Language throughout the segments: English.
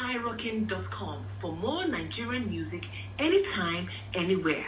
myrockin.com for more Nigerian music anytime, anywhere.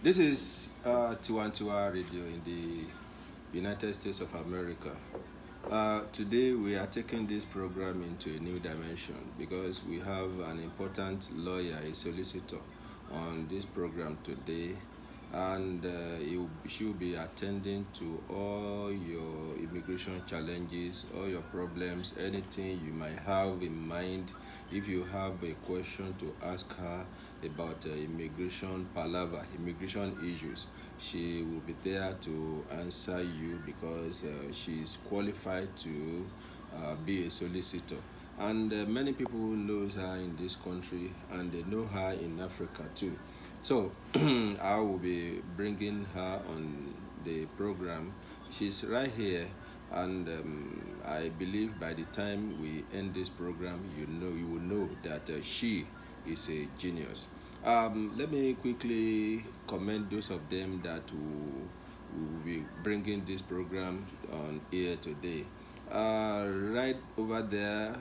This is Tiwantiwa Radio in the United States of America. Today we are taking this program into a new dimension because we have an important lawyer, a solicitor, on this program today, and she will be attending to all your immigration challenges, all your problems, anything you might have in mind. If you have a question to ask her about immigration palaver, immigration issues, she will be there to answer you because she is qualified to be a solicitor. And many people knows her in this country, and they know her in Africa too. So I will be bringing her on the program. She's right here, and I believe by the time we end this program, you will know that she is a genius. Let me quickly commend those of them that will be bringing this program on air today. Right over there,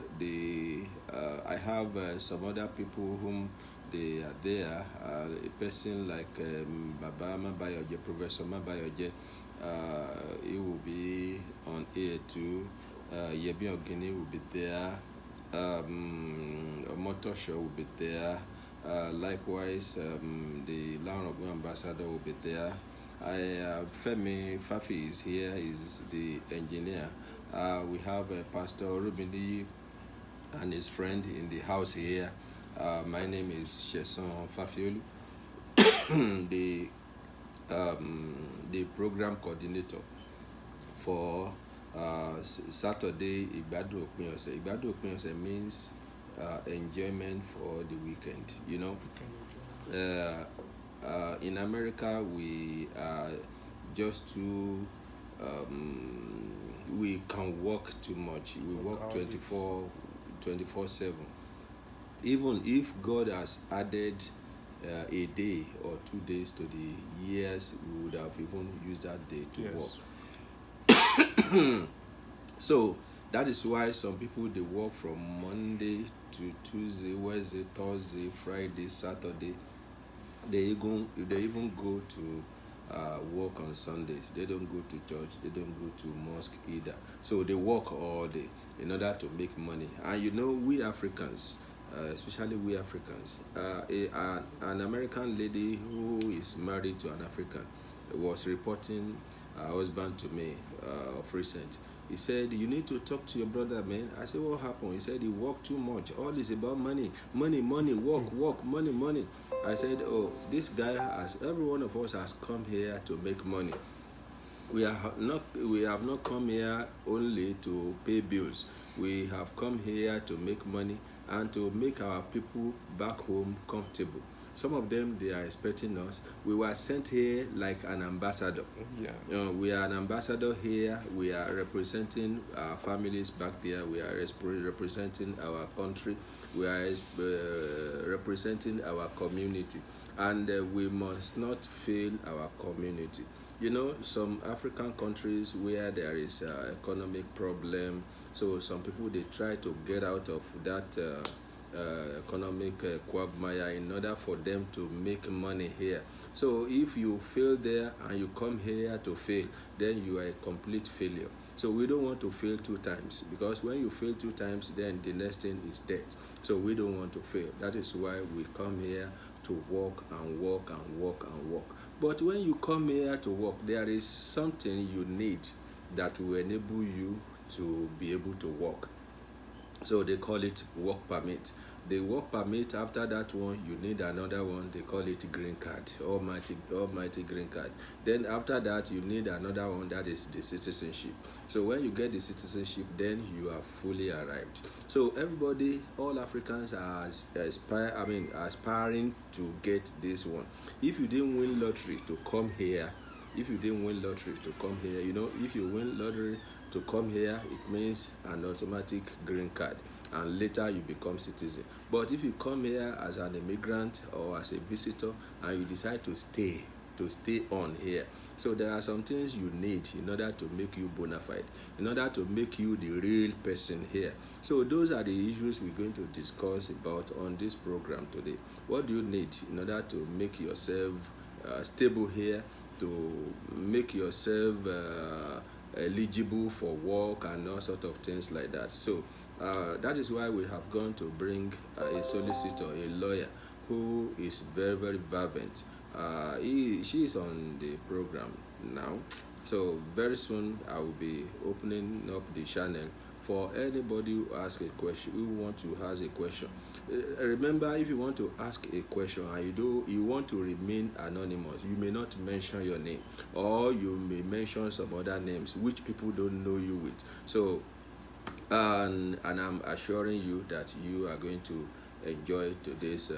I have some other people whom they are there. A person like Baba Mabayoje, Professor Mabayoje, he will be on air too. Yebi Ogini will be there. Motosho will be there. Likewise, the Land of God ambassador will be there. Femi Fafi is here, is the engineer. We have Pastor Rubini and his friend in the house here. My name is Cecile Fafiolu, the program coordinator for Saturday Igbadun Opin Ose. Igbadun Opin Ose means enjoyment for the weekend. You know, in America we are just too. We can work too much. We work 24/7. Even if God has added a day or 2 days to the years, we would have even used that day to work. So that is why some people, they work from Monday to Tuesday, Wednesday, Thursday, Friday, Saturday. They even go to work on Sundays. They don't go to church. They don't go to mosque either. So they work all day in order to make money. And you know, we Africans, especially we Africans, an American lady who is married to an African was reporting her husband to me of recent. He said, "You need to talk to your brother, man." I said, "What happened?" He said, "He worked too much. All is about money, money, money, work, money, money." I said, "Oh, this guy has, every one of us has come here to make money. We have not come here only to pay bills. We have come here to make money and to make our people back home comfortable. Some of them, they are expecting us. We were sent here like an ambassador. Yeah. We are an ambassador here. We are representing our families back there. We are representing our country. We are representing our community. And we must not fail our community. You know, some African countries where there is economic problem, so some people, they try to get out of that economic quagmire in order for them to make money here. So if you fail there and you come here to fail, then you are a complete failure. So we don't want to fail 2 times, because when you fail 2 times, then the next thing is death. So we don't want to fail. That is why we come here to work and work and work and work. But when you come here to work, there is something you need that will enable you to be able to work. So they call it work permit. The work permit, after that one, you need another one. They call it green card, almighty green card. Then after that, you need another one, that is the citizenship. So when you get the citizenship, then you are fully arrived. So everybody, all Africans are aspiring to get this one. If you didn't win lottery to come here, you know, if you win lottery to come here, it means an automatic green card, and later you become citizen. But if you come here as an immigrant or as a visitor and you decide to stay on here, so there are some things you need in order to make you bona fide, in order to make you the real person here. So those are the issues we're going to discuss about on this program today. What do you need in order to make yourself stable here, to make yourself eligible for work and all sort of things like that? So that is why we have gone to bring a solicitor, a lawyer, who is very, very fervent. She is on the program now. So very soon I will be opening up the channel for anybody who asks a question, who want to ask a question. Remember, if you want to ask a question and you want to remain anonymous, you may not mention your name, or you may mention some other names which people don't know you with. So and I'm assuring you that you are going to enjoy today's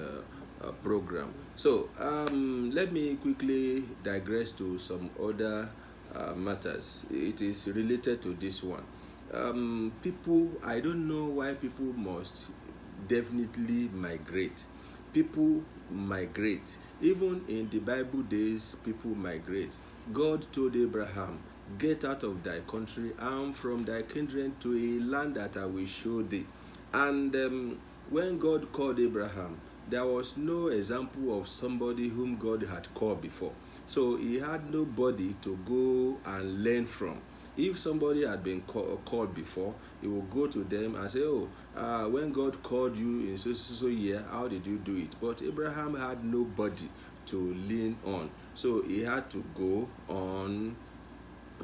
program. So let me quickly digress to some other matters. It is related to this one. People, I don't know why people must definitely migrate. People migrate. Even in the Bible days, people migrate. God told Abraham, "Get out of thy country and from thy kindred to a land that I will show thee." And when God called Abraham, there was no example of somebody whom God had called before. So he had nobody to go and learn from. If somebody had been called before, he will go to them and say, oh, when God called you in so year, how did you do it? But Abraham had nobody to lean on, so he had to go on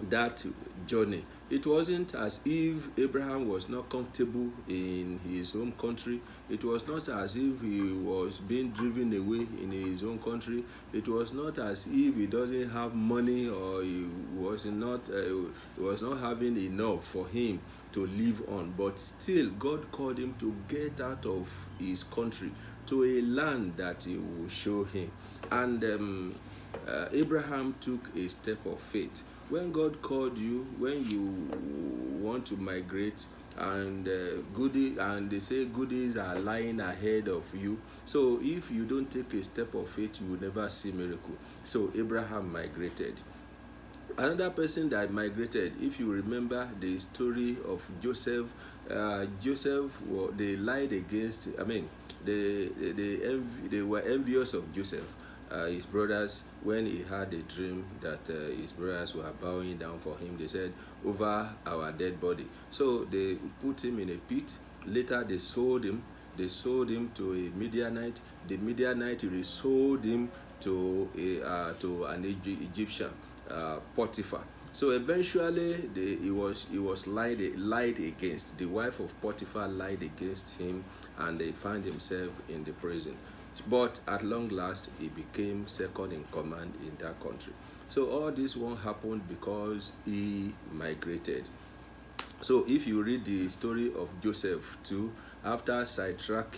that journey. It wasn't as if Abraham was not comfortable in his home country. It was not as if he was being driven away in his own country. It was not as if he doesn't have money, or he was not having enough for him to live on. But still, God called him to get out of his country to a land that he will show him. And Abraham took a step of faith. When God called you, when you want to migrate, and and they say goodies are lying ahead of you. So if you don't take a step of faith, you will never see miracle. So Abraham migrated. Another person that migrated, if you remember the story of Joseph, they lied against. They were envious of Joseph. His brothers, when he had a dream that his brothers were bowing down for him, they said, over our dead body. So they put him in a pit. Later they sold him. They sold him to a Midianite. The Midianite resold him to an Egyptian, Potiphar. So eventually he was lied against. The wife of Potiphar lied against him, and they found himself in the prison. But at long last, he became second in command in that country. So all this won't happen because he migrated. So if you read the story of Joseph too, after Jacob,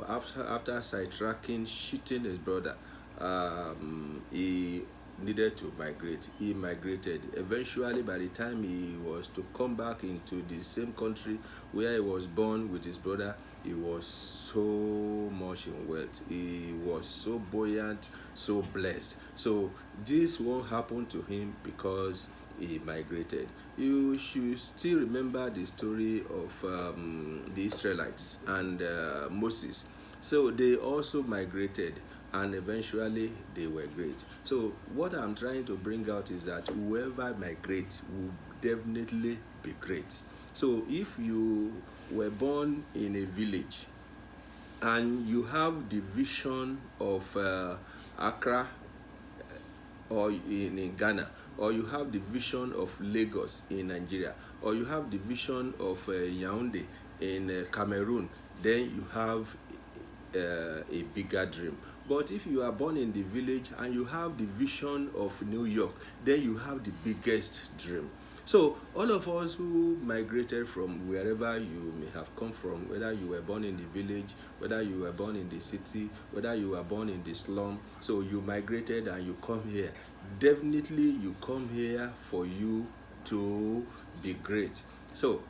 after sidetracking, cheating his brother, he needed to migrate. He migrated. Eventually, by the time he was to come back into the same country where he was born with his brother, he was so much in wealth. He was so buoyant, so blessed. So this won't happen to him because he migrated. You should still remember the story of the Israelites and Moses. So they also migrated, and eventually they were great. So what I'm trying to bring out is that whoever migrates will definitely be great. So if you were born in a village and you have the vision of Accra or in Ghana, or you have the vision of Lagos in Nigeria, or you have the vision of Yaoundé in Cameroon, then you have a bigger dream. But if you are born in the village and you have the vision of New York, then you have the biggest dream. So all of us who migrated from wherever you may have come from, whether you were born in the village, whether you were born in the city, whether you were born in the slum, so you migrated and you come here. Definitely you come here for you to be great. So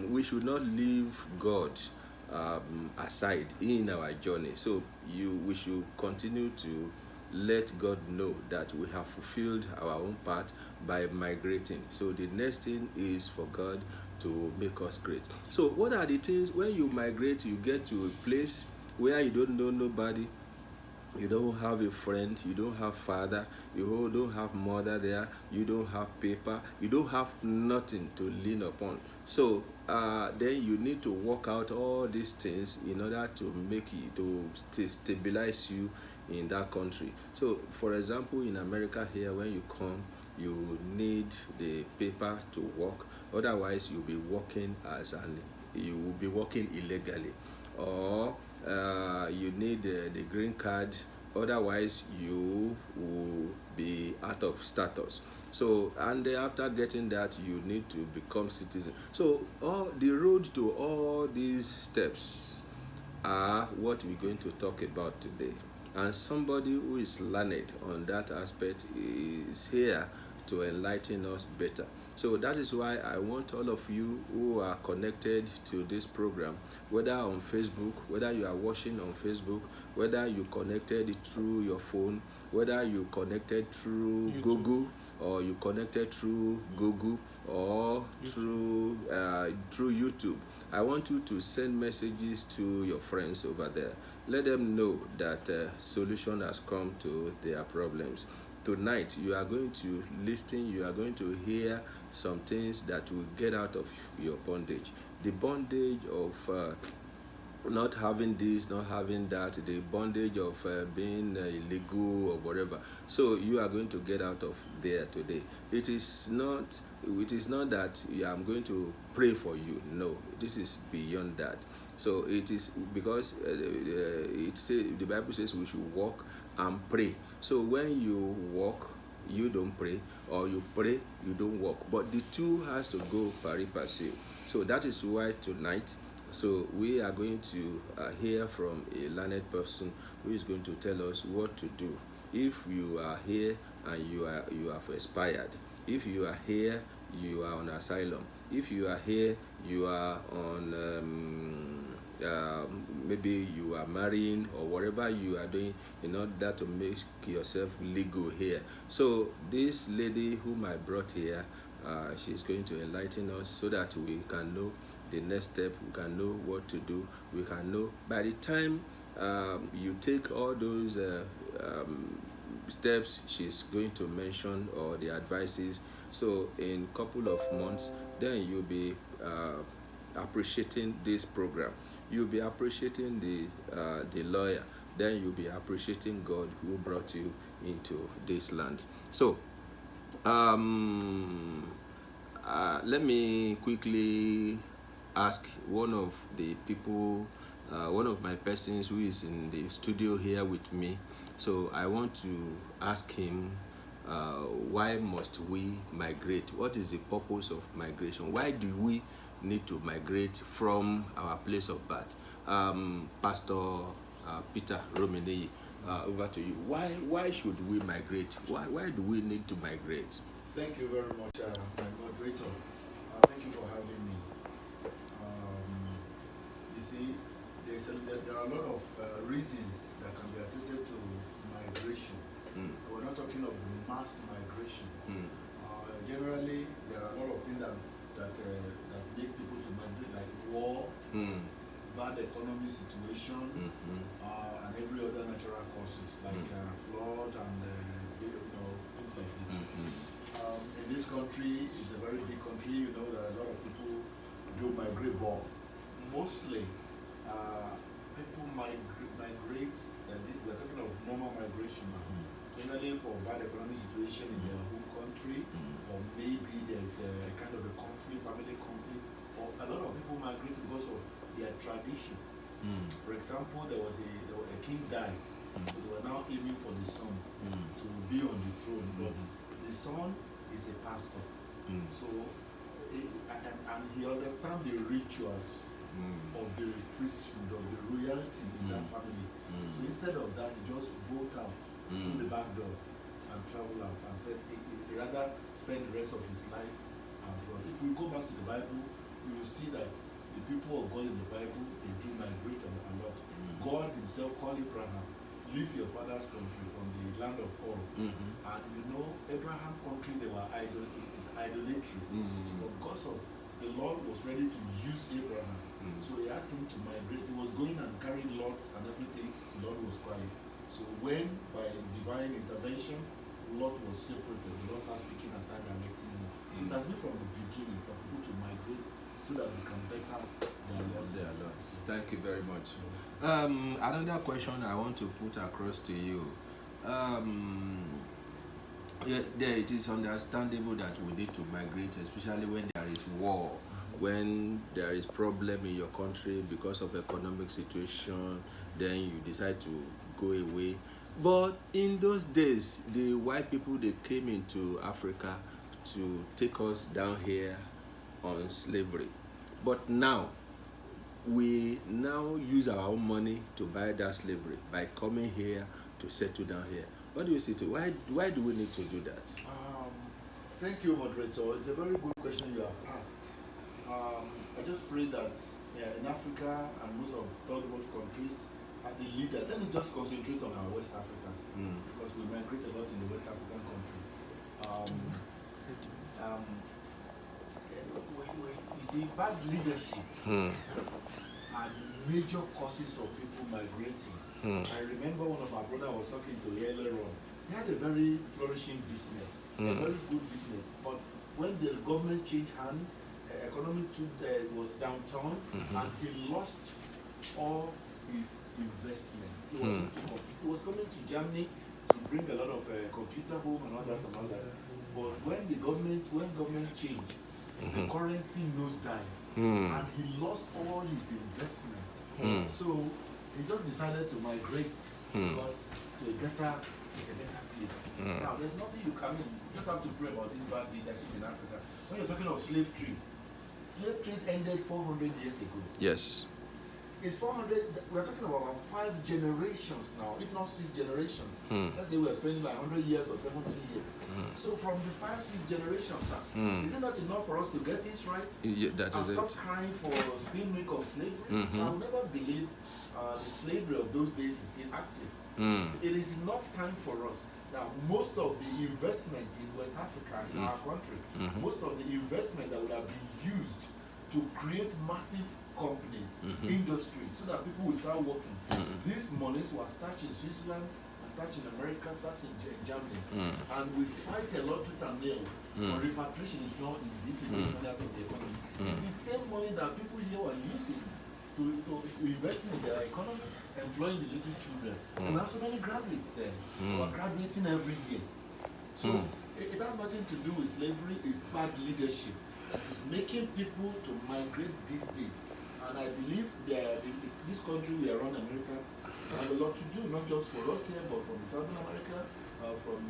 we should not leave God aside in our journey. So we should continue to let God know that we have fulfilled our own part by migrating. So the next thing is for God to make us great. So what are the things when you migrate? You get to a place where you don't know nobody, you don't have a friend, you don't have father, you don't have mother there, you don't have paper, you don't have nothing to lean upon. So then you need to work out all these things in order to make it, to stabilize you in that country. So for example, in America here, when you come, you need the paper to work. Otherwise you'll be working you will be working illegally, or you need the green card. Otherwise you will be out of status. So, and after getting that, you need to become citizen. So all the road to all these steps are what we're going to talk about today. And somebody who is learned on that aspect is here to enlighten us better. So that is why I want all of you who are connected to this program, whether on Facebook, whether you are watching on Facebook, whether you connected through your phone, whether you connected through YouTube, Google, or you connected through Google, or through YouTube. I want you to send messages to your friends over there. Let them know that solution has come to their problems. Tonight, you are going to listen, you are going to hear some things that will get out of your bondage. The bondage of not having this, not having that, the bondage of being illegal or whatever. So you are going to get out of there today. It is not that I'm going to pray for you. No, this is beyond that. So it is because the Bible says we should walk and pray. So when you walk, you don't pray, or you pray, you don't walk. But the two has to go pari passu. So that is why tonight, so we are going to hear from a learned person who is going to tell us what to do. If you are here and you have expired, if you are here, you are on asylum. If you are here, you are on maybe you are marrying or whatever you are doing in order to make yourself legal here. So this lady whom I brought here, she's going to enlighten us so that we can know the next step, we can know what to do, we can know by the time you take all those steps she's going to mention or the advices. So in a couple of months, then you'll be appreciating this program. You'll be appreciating the lawyer. Then you'll be appreciating God who brought you into this land. So let me quickly ask one of the people, one of my persons who is in the studio here with me. So I want to ask him, why must we migrate? What is the purpose of migration? Why do we need to migrate from our place of birth? Pastor Peter Romini, over to you. Why should we migrate? Why do we need to migrate? Thank you very much, my moderator. Thank you for having me. You see, there are a lot of reasons that can be attested to migration. We're not talking of mass migration. Generally, there are a lot of things that make people to migrate, like war, bad economic situation, and every other natural causes, like flood and things like this. In this country, it's a very big country. You know, there are a lot of people do migrate, but mostly people migrate. We're talking of normal migration now. Generally, for bad economic situation in their home country, or maybe there's a kind of a conflict, family conflict, or a lot of people migrate because of their tradition. For example, there was a king died, so they were now aiming for the son to be on the throne, but the son is a pastor, so and he understands the rituals of the priesthood, of the royalty in that family. So instead of that, he just bolt out through the back door and travel out, and said he'd rather spend the rest of his life abroad. If we go back to the Bible, you will see that the people of God in the Bible, they do migrate a lot. God himself called Abraham, leave your father's country from the land of Ur. And you know, Abraham's country, they were it's idolatry. But because of the Lord was ready to use Abraham, so he asked him to migrate. He was going and carrying lots and everything. The Lord was quiet. So when, by divine intervention, Lot was separated, the Lord started speaking and started directing him. So it has been from the beginning for people to migrate so that we can better their lives. Thank you very much. Another question I want to put across to you. It is understandable that we need to migrate, especially when there is war, when there is problem in your country because of economic situation, then you decide to go away. But in those days, the white people, they came into Africa to take us down here on slavery. But now, we now use our own money to buy that slavery by coming here to settle down here. What do you say to why do we need to do that? Thank you, moderator. It's a very good question you have asked. I just pray that in Africa and most of third world countries, the leader, let me just concentrate on our West Africa, because we migrate a lot in the West African country. You see, bad leadership are the major causes of people migrating. I remember one of our brothers was talking to earlier on. He had a very flourishing business, a very good business, but when the government changed hand, economy was downtown, and he lost all his investment. He was into compute. He was coming to Germany to bring a lot of computer home and all that and all that. But when government changed, the currency nosedive, and he lost all his investment. So he just decided to migrate because to a better place. Now, there's nothing you can do. You just have to pray about this bad leadership in Africa. When you're talking of slave trade ended 400 years ago. Yes. It's 400, we're talking about 5 generations now, if not 6 generations. Let's say we're spending like 100 years or 70 years. So from the 5-6 generations now, is it not enough for us to get this right? Yeah, that is it. Stop crying for spin milk of slavery. So I'll never believe the slavery of those days is still active. It is enough time for us. Now, most of the investment in West Africa, in our country, most of the investment that would have been used to create massive companies, industries, so that people will start working. These monies were stashed in Switzerland, stashed in America, stashed in Germany. And we fight a lot tooth and nail. But repatriation is not easy to take money out of the economy. It's the same money that people here are using to invest in their economy, employing the little children. And there are so many graduates there who are graduating every year. So it has nothing to do with slavery, it's bad leadership. It is making people to migrate these days. And I believe this country we are on, America, have a lot to do, not just for us here, but from the Southern America, from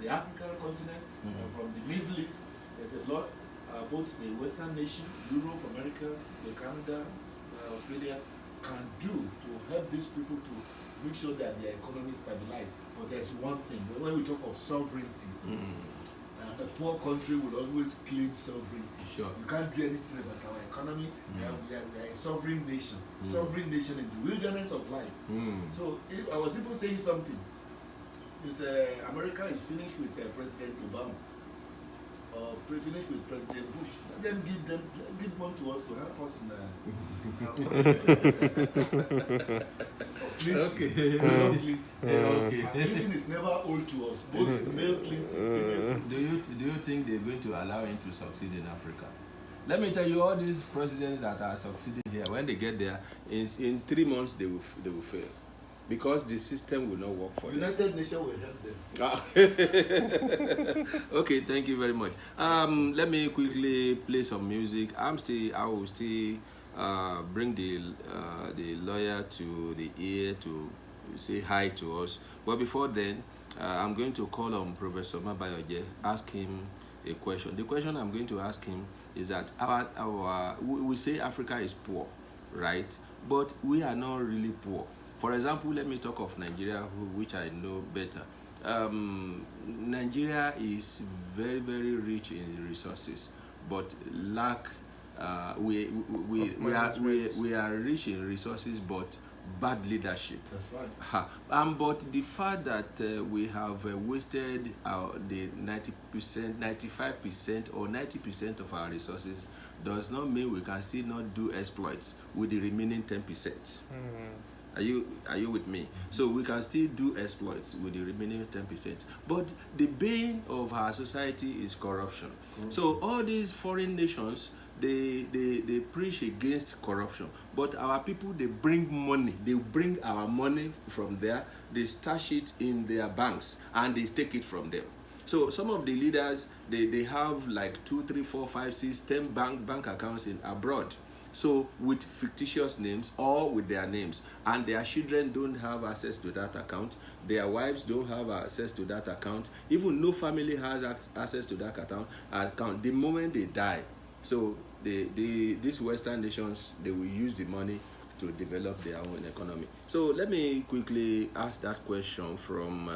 the African continent, from the Middle East. There's a lot, both the Western nation, Europe, America, Canada, Australia, can do to help these people to make sure that their economy stabilizes. But there's one thing, when we talk of sovereignty, a poor country will always claim sovereignty. Sure. You can't do anything about our economy. We are a sovereign nation. Sovereign nation in the wilderness of life. So I was even saying something. Since America is finished with President Obama, finished with President Bush, let them give one to us to help us in Clinton. Clinton is never old to us. Both male Clinton, female Clinton. Do you think they're going to allow him to succeed in Africa? Let me tell you, all these presidents that are succeeding here, when they get there, in 3 months they will fail. Because the system will not work for them. United Nations will help them. Okay, thank you very much. Let me quickly play some music. I will still bring the lawyer to the ear to say hi to us. But before then, I'm going to call on Professor Mabayoje, ask him a question. The question I'm going to ask him is that we say Africa is poor, right? But we are not really poor. For example, let me talk of Nigeria, which I know better. Nigeria is very, very rich in resources, but we are rich in resources, but bad leadership. That's right. But the fact that we have wasted the 90%, 95%, or 90% of our resources does not mean we can still not do exploits with the remaining 10%. Are you with me? So we can still do exploits with the remaining 10%. But the bane of our society is corruption. So all these foreign nations, they preach against corruption. But our people, they bring money. They bring our money from there. They stash it in their banks and they take it from them. So some of the leaders, they have like 2, 3, 4, 5, 6, 10 bank accounts abroad. So with fictitious names or with their names, and their children don't have access to that account, their wives don't have access to that account, even no family has access to that account the moment they die. So these Western nations, they will use the money to develop their own economy. So let me quickly ask that question from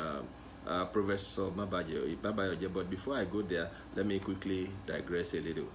Professor Mabayoje, but before I go there, let me quickly digress a little.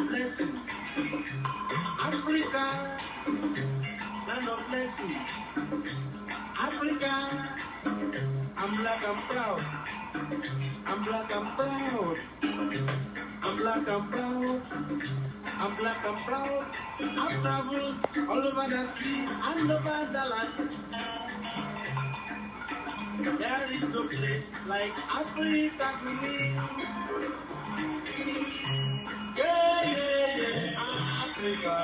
blessing. Africa, land of blessing. Africa, I'm black, I'm proud. I'm black, I'm proud. I'm black, I'm proud. I'm black, I'm proud. I've traveled all over the sea and over the land. There is no place like Africa to me. Yeah, yeah, yeah, Africa.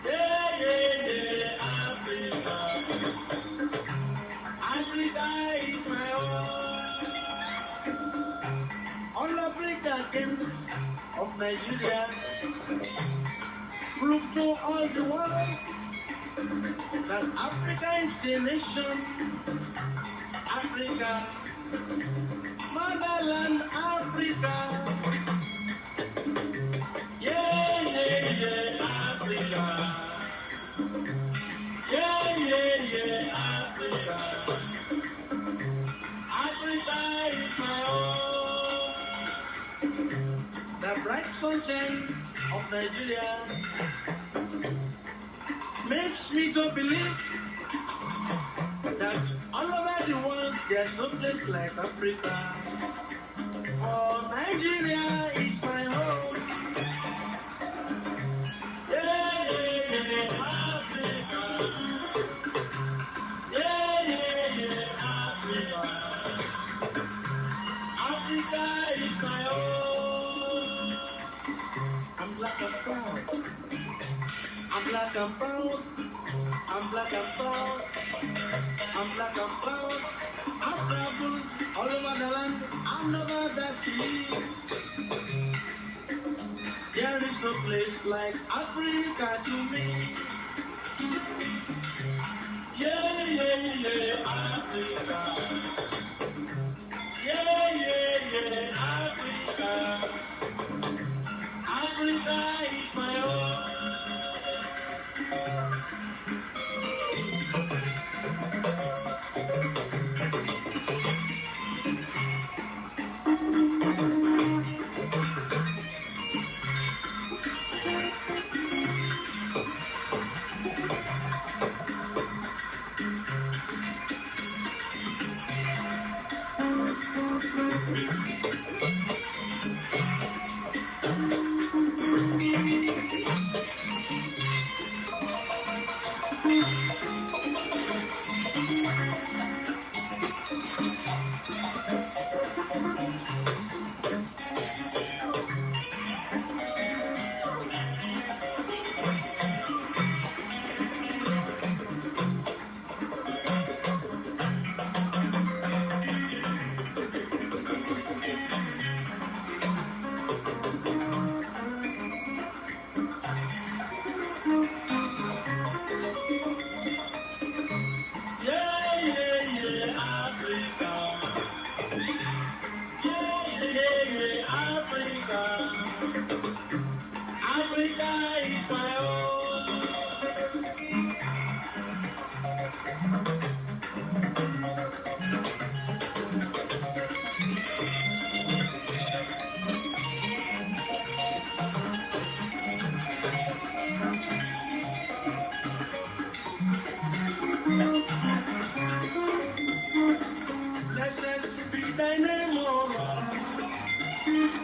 Yeah, yeah, yeah, Africa. Africa is my home. All Africa came of Nigeria. Prove to all the world that Africa is the nation. Africa, motherland Africa. Yeah, yeah, yeah, Africa. Yeah, yeah, yeah, Africa. Africa is my home. The bright sunshine of Nigeria makes me to believe that all over the world there's no place like Africa. For Nigeria is my home. Yeah, yeah, yeah, Africa. Yeah, yeah, yeah, Africa. Africa is my home. I'm black and proud. I'm black and proud. I'm black and proud. I'm black and proud. I've traveled all over the land and over the sea. There is no place like Africa to me. Yeah, yeah, yeah, Africa. Yeah, yeah, yeah, Africa. Africa is my home.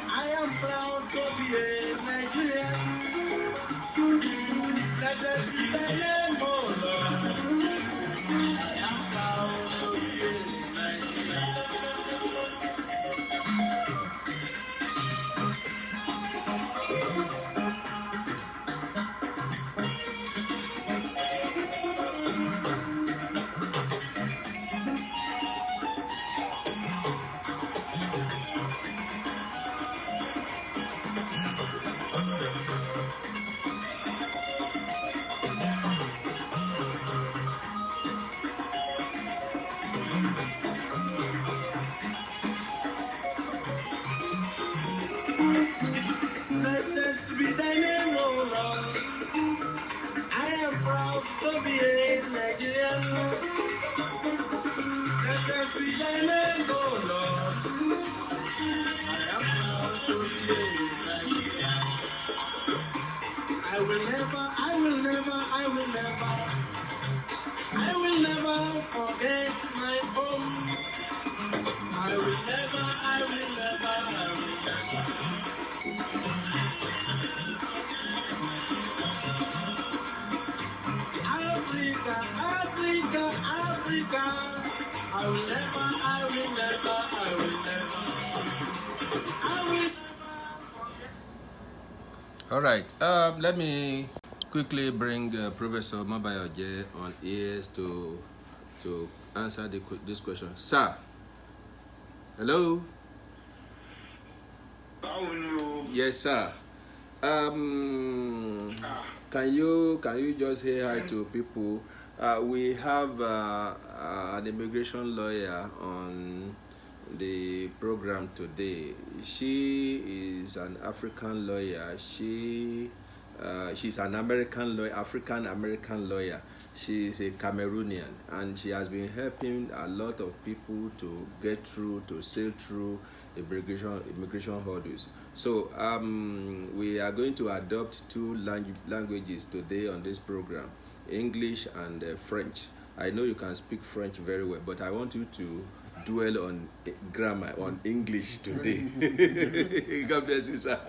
I am proud to be a Nigerian. forget my home. I will never, I will never, I will never. Africa, Africa, Africa. I will never, I will never, I will never. I will never forget. All right. Let me quickly bring Professor Mabayoje on ears to answer this question. Sir. Hello. How will you? Yes, sir. Can you just say hi to people? We have an immigration lawyer on the program today. She is an African lawyer. She's an American lawyer, African American lawyer. She is a Cameroonian, and she has been helping a lot of people to get through, to sail through immigration hurdles. So we are going to adopt two languages today on this program, English and French. I know you can speak French very well, but I want you to dwell on grammar, on English today. God bless you, sir.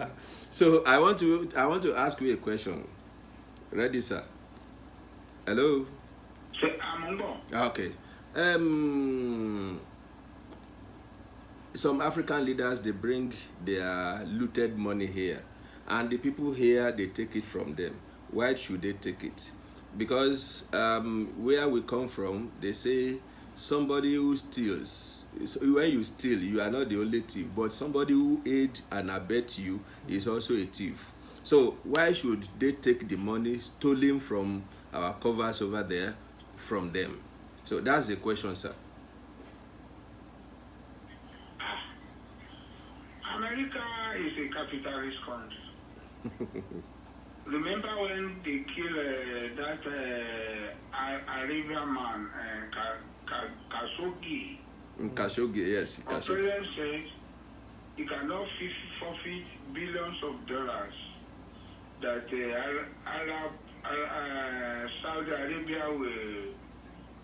So I want to ask you a question. Ready, sir? Hello? Okay. Some African leaders, they bring their looted money here, and the people here, they take it from them. Why should they take it? Because where we come from, they say somebody who steals, when you steal, you are not the only thief, but somebody who aid and abet you is also a thief. So why should they take the money stolen from our covers over there from them? So that's the question, sir. America is a capitalist country. Remember when they killed that Arabian man, Khashoggi? Khashoggi, yes. Our president said he cannot forfeit billions of dollars that Saudi Arabia will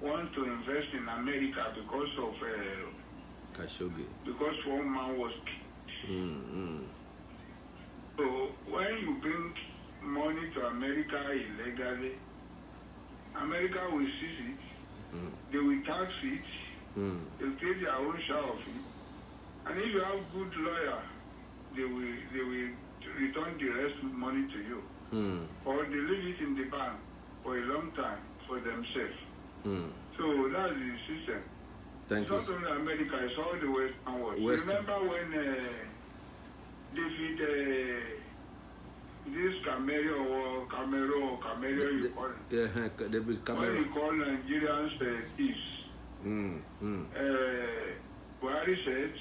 want to invest in America because of Khashoggi. Because one man was killed. So when you bring money to America illegally, America will seize it, they will tax it, they will take their own share of it, and if you have good lawyer, they will return the rest with money to you, or they leave it in the bank for a long time for themselves. So that's the system. Thank you. It's not only America, it's all the Western world. Remember when David, this Camaro, you call it. Yeah, David Camaro. When you call Nigerians thieves, Buhari said,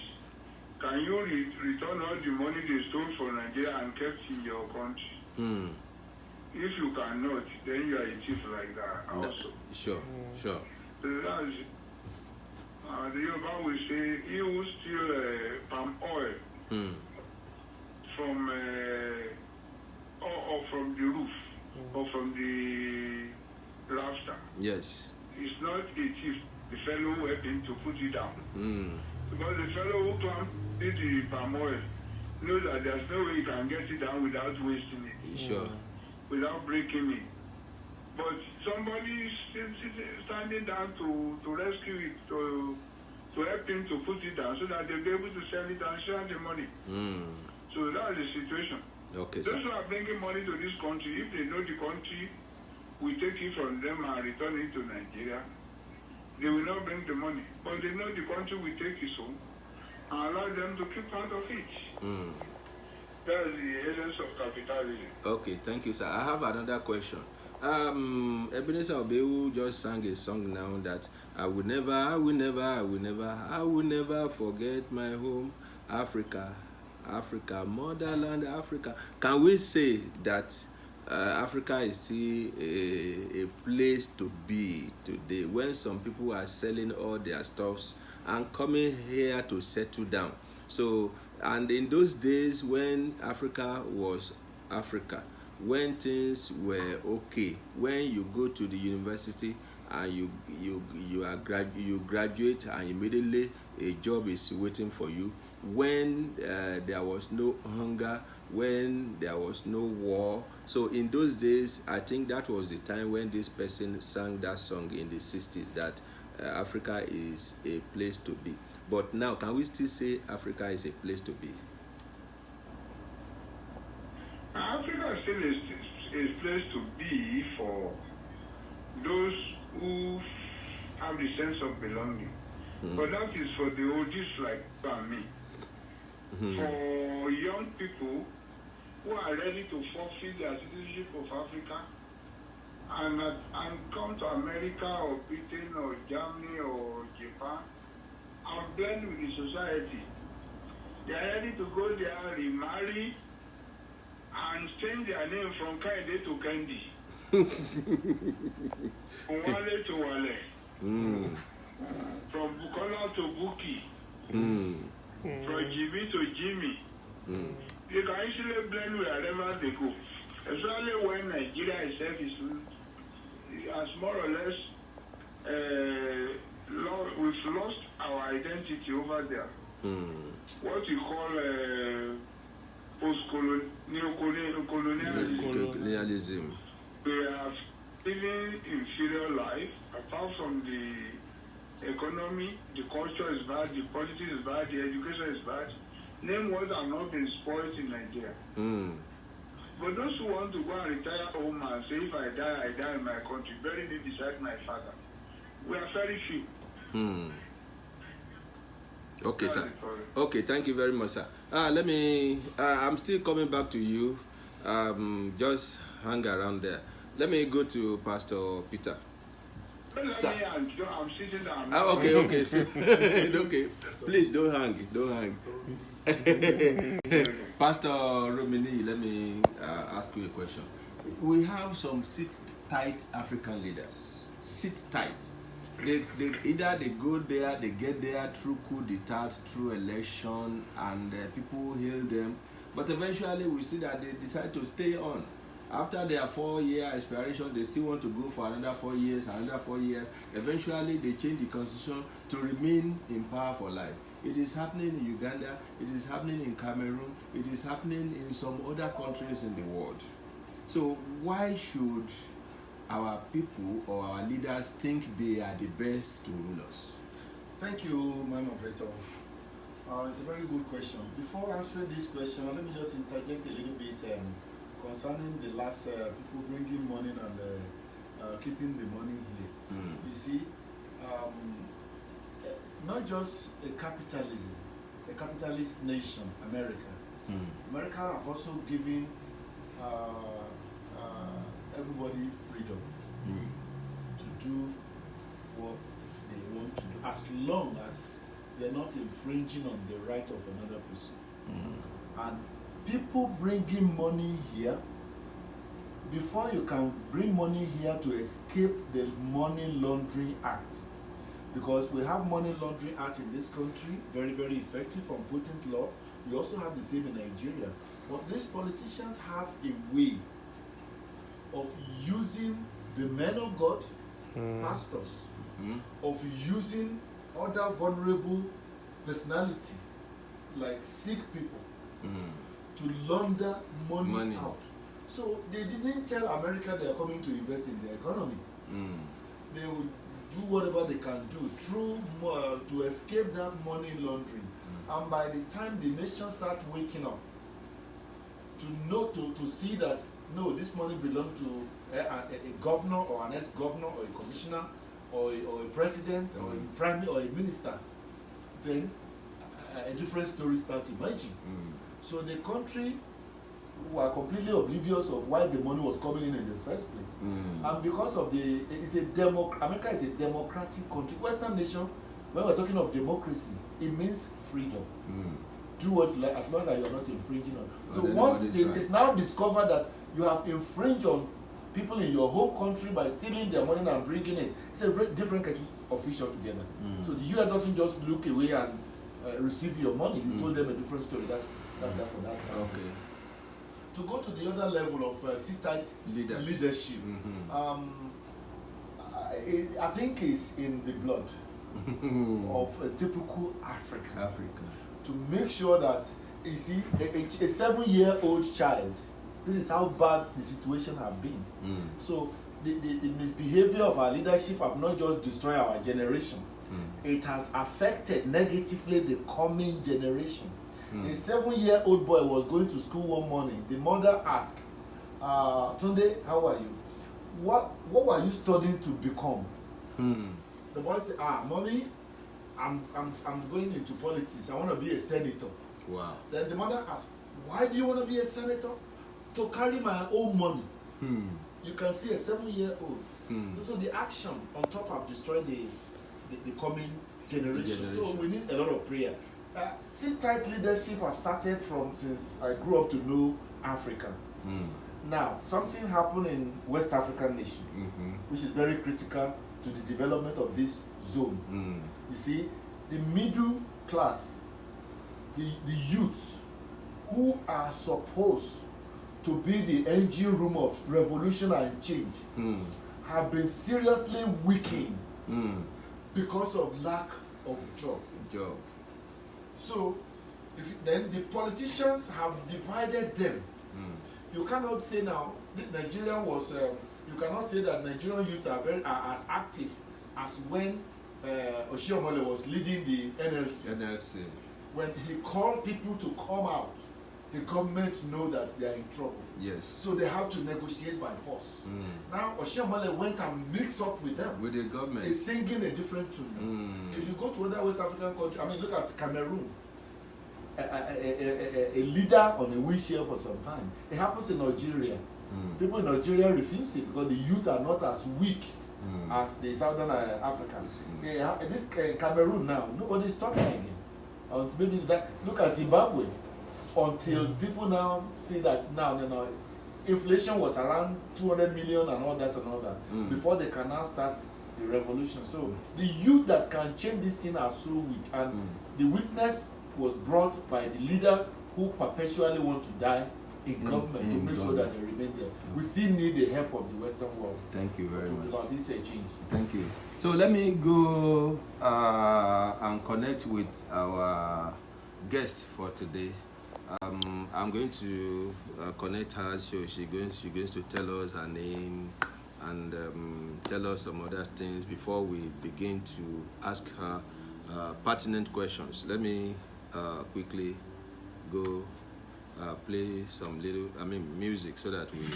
can you return all the money they stole from Nigeria and kept in your country? If you cannot, then you are a thief like that also. Sure. So that's, the Yoruba will say, he who steal palm oil from or from the roof or from the rafter. Yes. It's not a thief. The fellow who helped him to put it down. Because the fellow who climbed the palm oil knows that there's no way he can get it down without wasting it. Sure. Without breaking it. But somebody is standing down to rescue it, to help him to put it down so that they'll be able to sell it and share the money. So that's the situation. Okay, Those sir. who are bringing money to this country, if they know the country, we take it from them and return it to Nigeria, they will not bring the money. But they know the country will take it home and allow them to keep part of it. That's the essence of capitalism. Okay, thank you, sir. I have another question. Ebenezer Obeu just sang a song now that I will never forget my home, Africa, motherland, Africa. Can we say that Africa is still a place to be today when some people are selling all their stuffs and coming here to settle down? So, and in those days when Africa was Africa, when things were okay, when you go to the university and you graduate and immediately a job is waiting for you, when there was no hunger, when there was no war. So in those days, I think that was the time when this person sang that song in the 60s, that Africa is a place to be. But now, can we still say Africa is a place to be? Africa still is a place to be for those who have the sense of belonging. But that is for the oldies like you and me. For young people who are ready to forfeit their citizenship of Africa and come to America or Britain or Germany or Japan and blend with the society. They are ready to go there, remarry, and change their name from Kaide to Kendi. From Wale to Wale. From Bukola to Buki. From Jimmy to Jimmy. They can easily blend wherever they go. Especially when Nigeria itself has more or less we've lost our identity over there. What we call Colonialism. We are living inferior life. Apart from the economy, the culture is bad, the politics is bad, the education is bad. Name what have not been spoiled in Nigeria. But those who want to go and retire home and say, if I die in my country, bury me beside my father. We are very few. Okay, sir. Okay, thank you very much, sir. Let me. I'm still coming back to you. Just hang around there. Let me go to Pastor Peter. I'm sitting down. Okay. Okay. Please don't hang. Pastor Romini, let me ask you a question. We have some sit-tight African leaders. Sit tight. They either they go there, they get there through coup d'etat, through election, and people hail them. But eventually we see that they decide to stay on. After their 4-year expiration, they still want to go for another 4 years, another 4 years. Eventually they change the constitution to remain in power for life. It is happening in Uganda, it is happening in Cameroon, it is happening in some other countries in the world. So why should our people or our leaders think they are the best to rule us? Thank you, my moderator. It's a very good question. Before answering this question, let me just interject a little bit concerning the last people bringing money and keeping the money here. You see, not just a capitalist nation, America. America have also given everybody freedom to do what they want to do, as long as they're not infringing on the right of another person. And people bringing money here, before you can bring money here to escape the Money Laundering Act, because we have Money Laundering Act in this country, very, very effective on potent law. We also have the same in Nigeria. But these politicians have a way of using the men of God, pastors, of using other vulnerable personality, like sick people, to launder money out. So they didn't tell America they are coming to invest in the economy. They would do whatever they can do through to escape that money laundering. And by the time the nation starts waking up to know to see that no, this money belongs to a governor or an ex-governor or a commissioner or a president or a prime or a minister, then a different story starts emerging. So the country were completely oblivious of why the money was coming in the first place. And because of America is a democratic country. Western nation, when we're talking of democracy, it means freedom. Do what you like, as long as you're not infringing on. So once it's now discovered that you have infringed on people in your home country by stealing their money and bringing it, it's a very different kind of fish altogether. So the US doesn't just look away and receive your money. You told them a different story. That's that for that. Okay. to go to the other level of sit-tight leadership, I think is in the blood of a typical African. To make sure that, you see, a 7-year-old child, this is how bad the situation has been. So the misbehavior of our leadership have not just destroyed our generation, it has affected negatively the coming generation. A 7-year-old boy was going to school one morning. The mother asked, Tunde, how are you? What were you studying to become? The boy said, mommy, I'm going into politics. I want to be a senator. Wow. Then the mother asked, why do you want to be a senator? To carry my own money. You can see a 7-year-old. So the action on top have destroyed the coming generation. So we need a lot of prayer. Sit-tight leadership has started since I grew up to know Africa. Now, something happened in West African nation, which is very critical to the development of this zone. You see, the middle class, the youth who are supposed to be the engine room of revolution and change have been seriously weakened because of lack of job. So, then the politicians have divided them. You cannot say now that Nigerian was. You cannot say that Nigerian youth are as active as when Oshiomhole was leading the NLC. When he called people to come out, the government know that they are in trouble. Yes. So they have to negotiate by force. Now Oshiomhole went and mixed up with them. With the government. He's singing a different tune. If you go to other West African countries, I mean, look at Cameroon. A leader on a wheelchair for some time. It happens in Nigeria. People in Nigeria refuse it because the youth are not as weak as the Southern Africans. This Cameroon now, nobody's talking again. Maybe that, look at Zimbabwe. Until people now see that now inflation was around 200 million and all that before they can now start the revolution. So the youth that can change this thing are so weak, and the weakness was brought by the leaders who perpetually want to die in government to make sure that they remain there. We still need the help of the Western world. Thank you very much. About this change. Thank you. So let me go and connect with our guest for today. I'm going to connect her, so she's going to tell us her name and tell us some other things before we begin to ask her pertinent questions. Let me quickly go play some music so that we...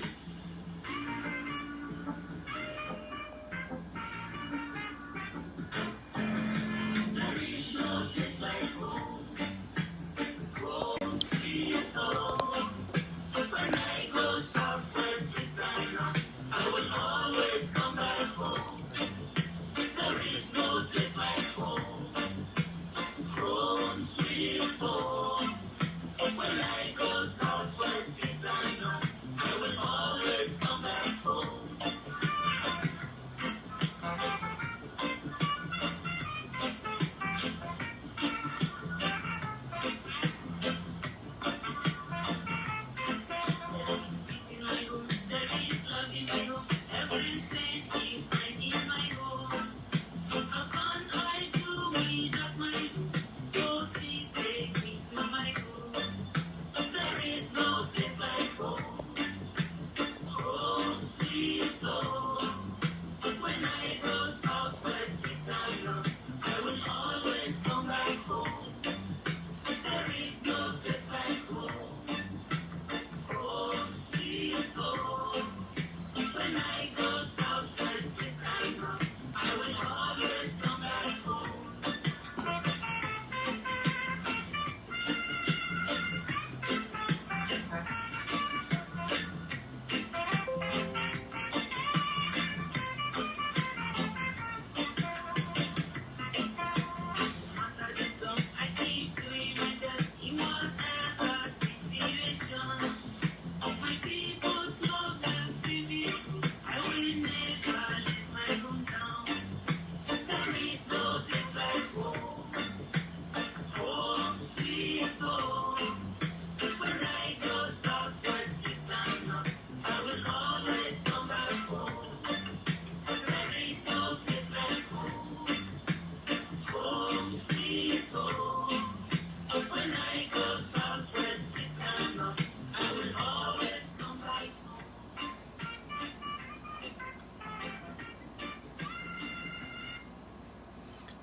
I will always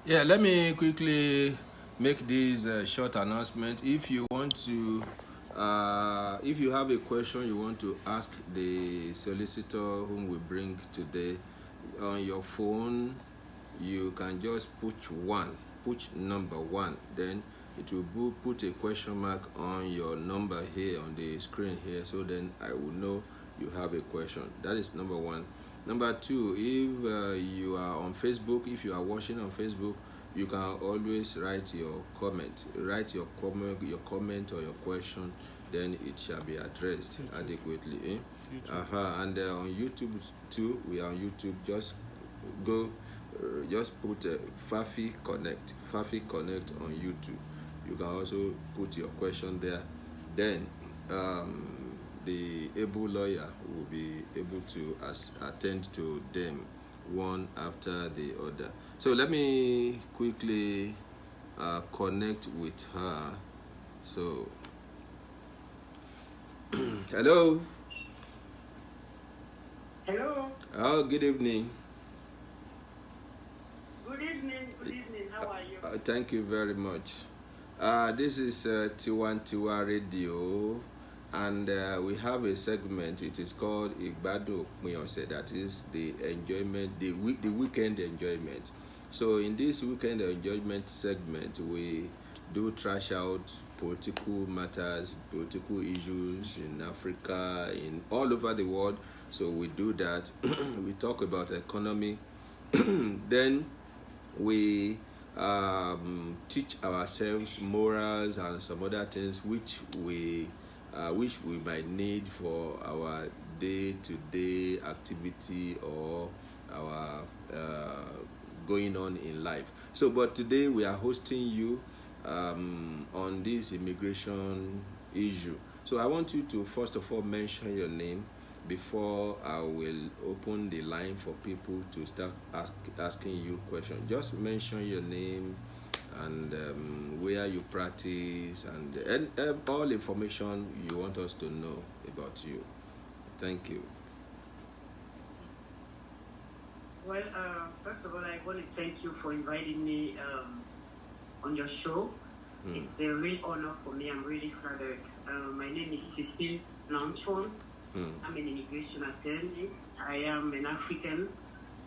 Yeah, let me quickly make this short announcement. If you want to, if you have a question you want to ask the solicitor whom we bring today on your phone, you can just push number one. Then it will put a question mark on your number here on the screen here. So then I will know you have a question. That is number one. Number two, if you are on Facebook, if you are watching on Facebook, you can always write your comment. Write your comment or your question, then it shall be addressed adequately. And on YouTube too, we are on YouTube. Just go, just put Fafi Connect on YouTube. You can also put your question there. Then the able lawyer will be able to attend to them one after the other. So let me quickly connect with her. So hello. Hello. Oh, good evening. Good evening. Good evening. How are you? Thank you very much. This is Tiwantiwa Radio, and we have a segment. It is called Igbado Miyose. That is the enjoyment, the weekend enjoyment. So in this weekend enjoyment segment, we do trash out political matters, political issues in Africa, in all over the world. So we do that. We talk about economy. Then we teach ourselves morals and some other things which we might need for our day-to-day activity or our going on in life. So, but today we are hosting you on this immigration issue. So I want you to first of all mention your name before I will open the line for people to start asking you questions. Just mention your name and where you practice and all information you want us to know about you. Thank you. Well, first of all, I want to thank you for inviting me on your show. It's a real honor for me. I'm really flattered. My name is Cecile. I'm an immigration attorney. I am an African.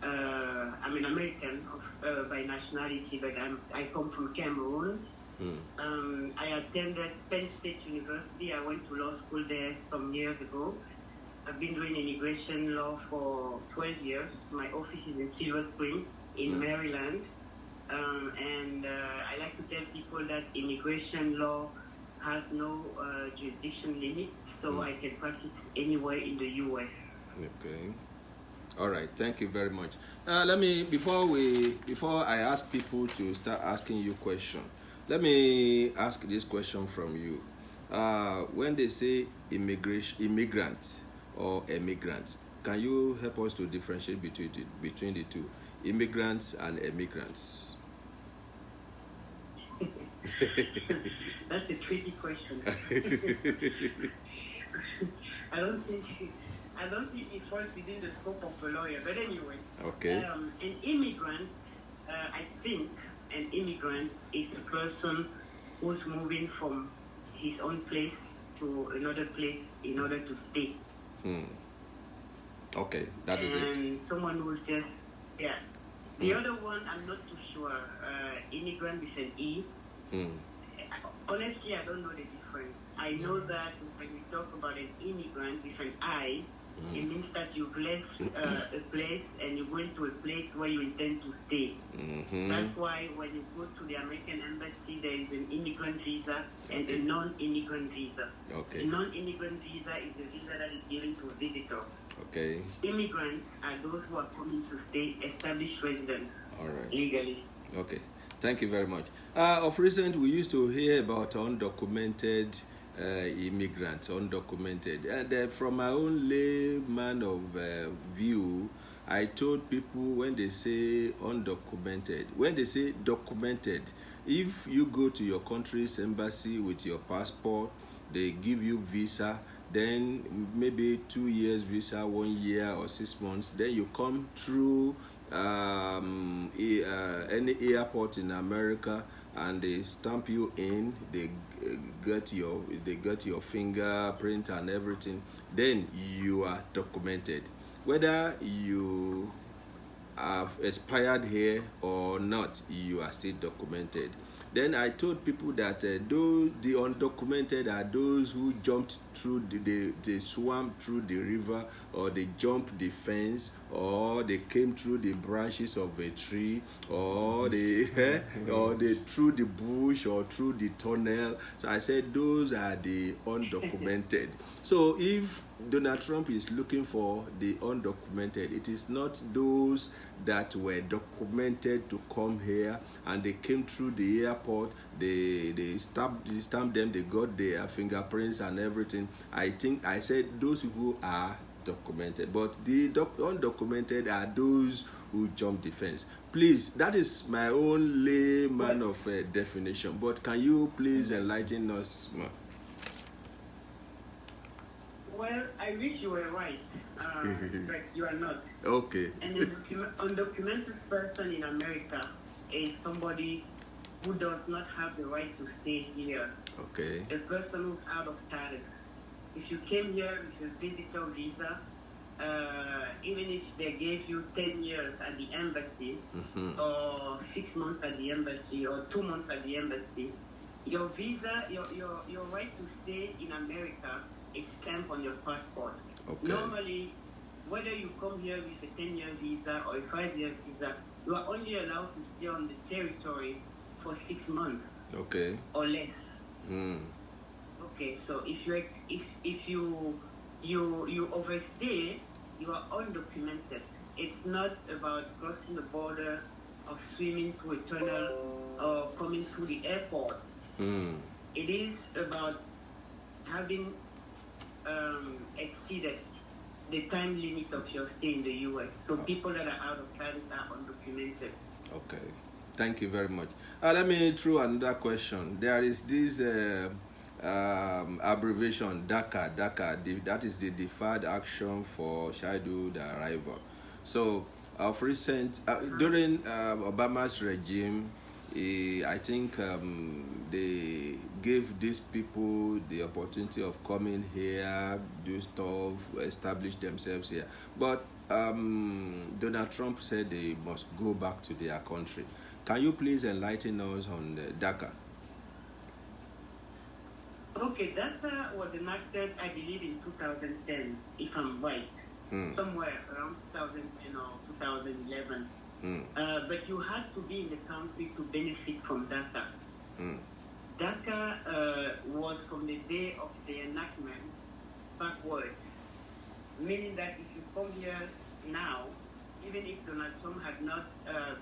I'm an American by nationality, but I come from Cameroon. I attended Penn State University. I went to law school there some years ago. I've been doing immigration law for 12 years. My office is in Silver Spring in Maryland. And I like to tell people that immigration law has no jurisdiction limit, so I can practice anywhere in the U.S. Okay. All right. Thank you very much. Let me before I ask people to start asking you questions, let me ask this question from you. When they say immigrant or emigrant, can you help us to differentiate between the two, immigrants and emigrants? That's a tricky question. I don't think it falls within the scope of a lawyer. But anyway, okay. An immigrant, I think, an immigrant is a person who's moving from his own place to another place in order to stay. Okay, that is it. And someone who's just The other one, I'm not too sure. Immigrant with an E. Honestly, I don't know the difference. I know that when we talk about an immigrant with an I, it means that you've left a place and you're going to a place where you intend to stay. That's why when you go to the American embassy, there is an immigrant visa and a non-immigrant visa. Okay. The non-immigrant visa is a visa that is given to visitors. Okay. Immigrants are those who are coming to stay, established residents. All right. Legally. Okay. Thank you very much. Of recent, we used to hear about undocumented immigrants, undocumented. And from my own layman of view, I told people when they say undocumented, when they say documented, if you go to your country's embassy with your passport, they give you visa, then maybe 2 years visa, 1 year or 6 months, then you come through any any airport in America and they stamp you in, they get your fingerprint and everything, then you are documented. Whether you have expired here or not, you are still documented. Then I told people that those the undocumented are those who jumped through they swam through the river, or they jumped the fence, or they came through the branches of a tree, or they or they through the bush or through the tunnel. So I said those are the undocumented. So if Donald Trump is looking for the undocumented, it is not those that were documented to come here and they came through the airport, they stamped them, they got their fingerprints and everything. I said those people are documented, but the undocumented are those who jump the fence. Please, that is my own layman of definition, but can you please enlighten us more? Well, I wish you were right, but you are not. Okay. And an undocumented person in America is somebody who does not have the right to stay here. Okay. A person who's out of status. If you came here with a visitor visa, even if they gave you 10 years at the embassy, or 6 months at the embassy, or 2 months at the embassy, your visa, your right to stay in America is stamped on your passport. Okay. Normally, whether you come here with a 10-year visa or a 5-year visa, you are only allowed to stay on the territory for 6 months. Okay. Or less. Mm. Okay, so if you overstay, you are undocumented. It's not about crossing the border or swimming through a tunnel or coming through the airport. Mm. It is about having exceeded the time limit of your stay in the U.S. So people that are out of status are undocumented. Okay. Thank you very much. Let me throw another question. There is this abbreviation, DACA. That is the Deferred Action for Childhood Arrival. So, of recent, during Obama's regime, I think they gave these people the opportunity of coming here, do stuff, establish themselves here. But Donald Trump said they must go back to their country. Can you please enlighten us on the DACA? Okay, DACA was enacted, I believe, in 2010, if I'm right. Somewhere around 2010 or 2011. But you had to be in the country to benefit from DACA. DACA was from the day of the enactment backwards, meaning that if you come here now, even if Donald Trump had not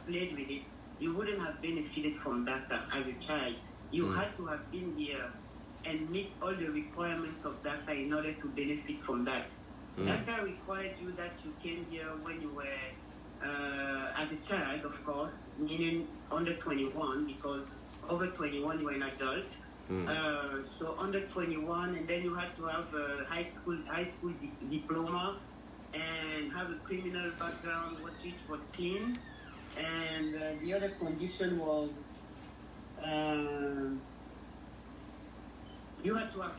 played with it, you wouldn't have benefited from DACA as a child. You had to have been here and meet all the requirements of DACA in order to benefit from that. DACA required you that you came here when you were as a child, of course, meaning under 21, because over 21 you were an adult. So under 21, and then you had to have a high school diploma and have a criminal background which was clean. And the other condition was you had to have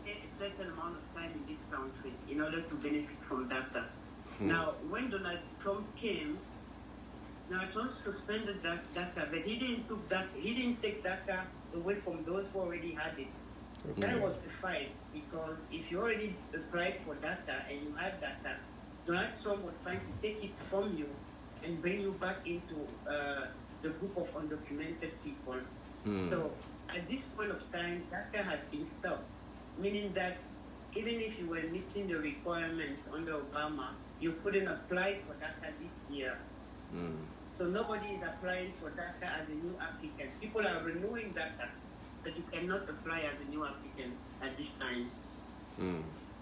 a certain amount of time in this country in order to benefit from DACA. Now, when Donald Trump came, Donald Trump suspended DACA, but he didn't take DACA away from those who already had it. That was the fight, because if you already applied for DACA and you had DACA, Donald Trump was trying to take it from you and bring you back into the group of undocumented people. So at this point of time, DACA has been stopped, meaning that even if you were meeting the requirements under Obama, you couldn't apply for DACA this year. So nobody is applying for DACA as a new applicant. People are renewing DACA, but you cannot apply as a new applicant at this time.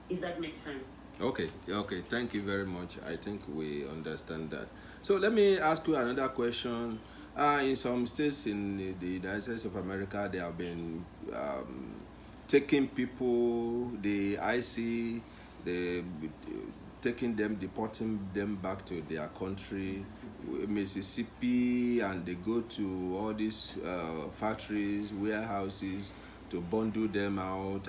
If that makes sense. Okay, thank you very much. I think we understand that. So let me ask you another question. In some states in the United States of America, they have been taking people, the IC, the taking them, deporting them back to their country, Mississippi, and they go to all these factories, warehouses to bundle them out.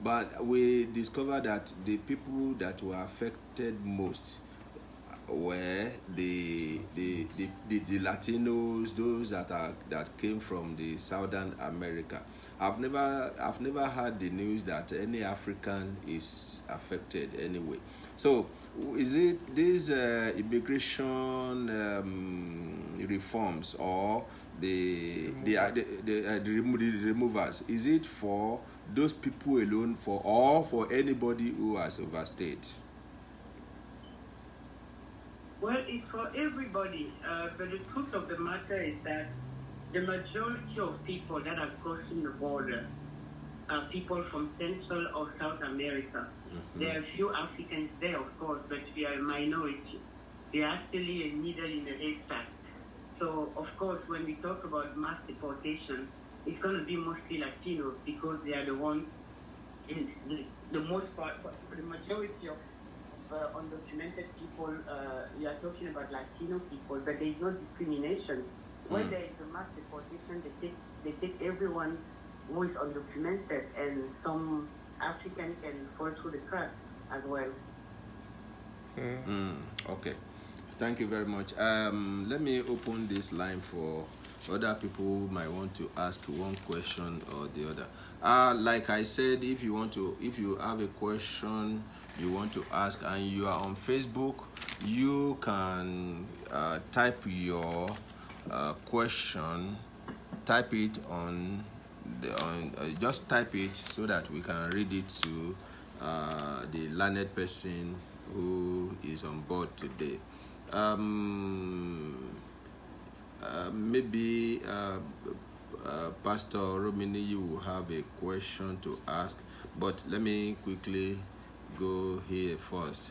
But we discovered that the people that were affected most were the Latinos, those that came from the Southern America. I've never heard the news that any African is affected anyway. So is it these immigration reforms or the removers? Is it for those people alone, or for anybody who has overstayed? Well, it's for everybody, but the truth of the matter is that the majority of people that are crossing the border are people from Central or South America. Mm-hmm. There are a few Africans there, of course, but we are a minority. We are actually a needle in the haystack. So, of course, when we talk about mass deportation, it's going to be mostly Latinos because they are the ones, in the most part, but for the majority of undocumented people, we are talking about Latino people, but there is no discrimination. When there is a mass deportation, they take everyone who is undocumented, and some African can fall through the cracks as well. Okay, thank you very much. Let me open this line for other people who might want to ask one question or the other. Like I said, if you have a question you want to ask and you are on Facebook, you can type your question, type it just type it so that we can read it to the learned person who is on board today. Maybe Pastor Romini, you will have a question to ask, but let me quickly go here first.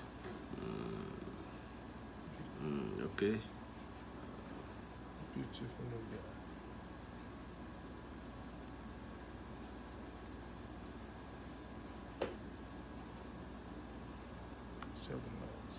Okay. Beautiful guy. 7 hours.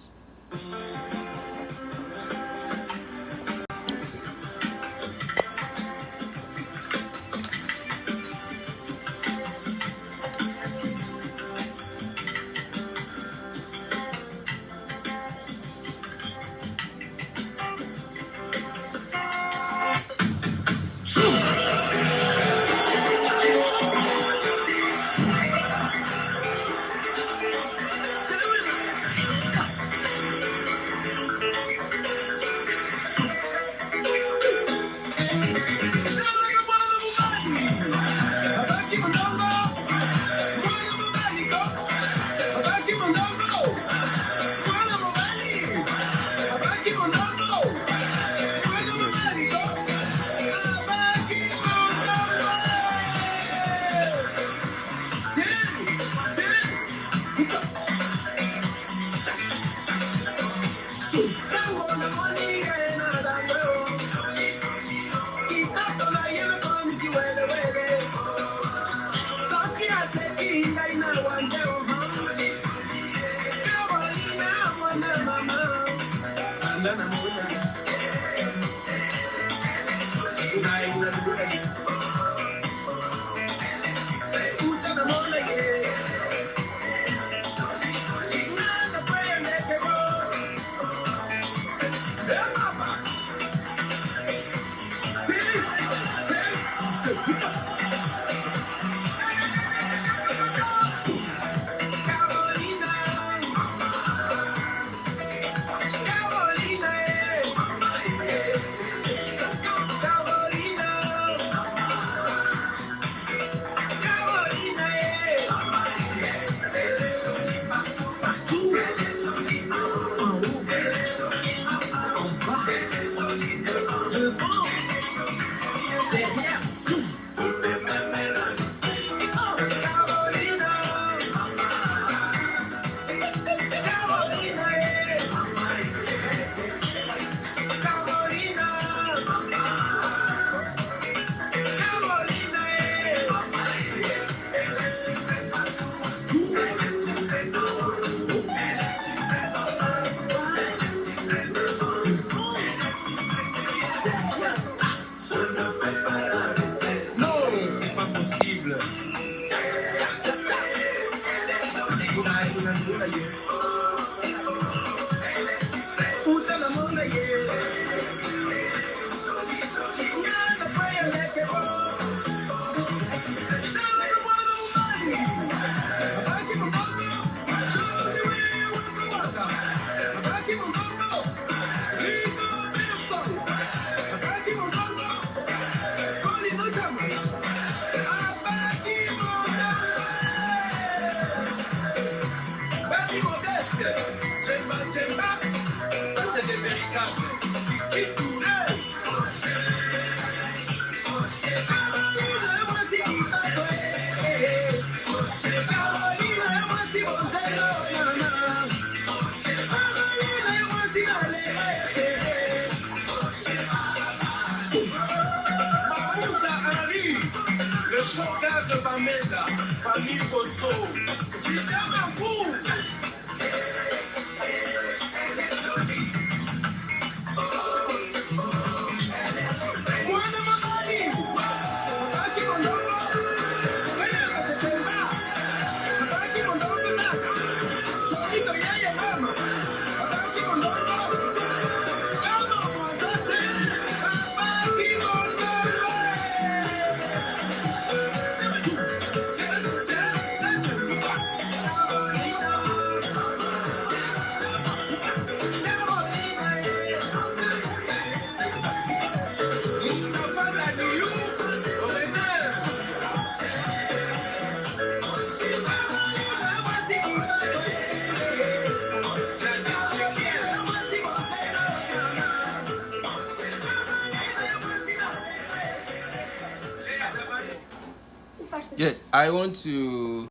Yeah, I want to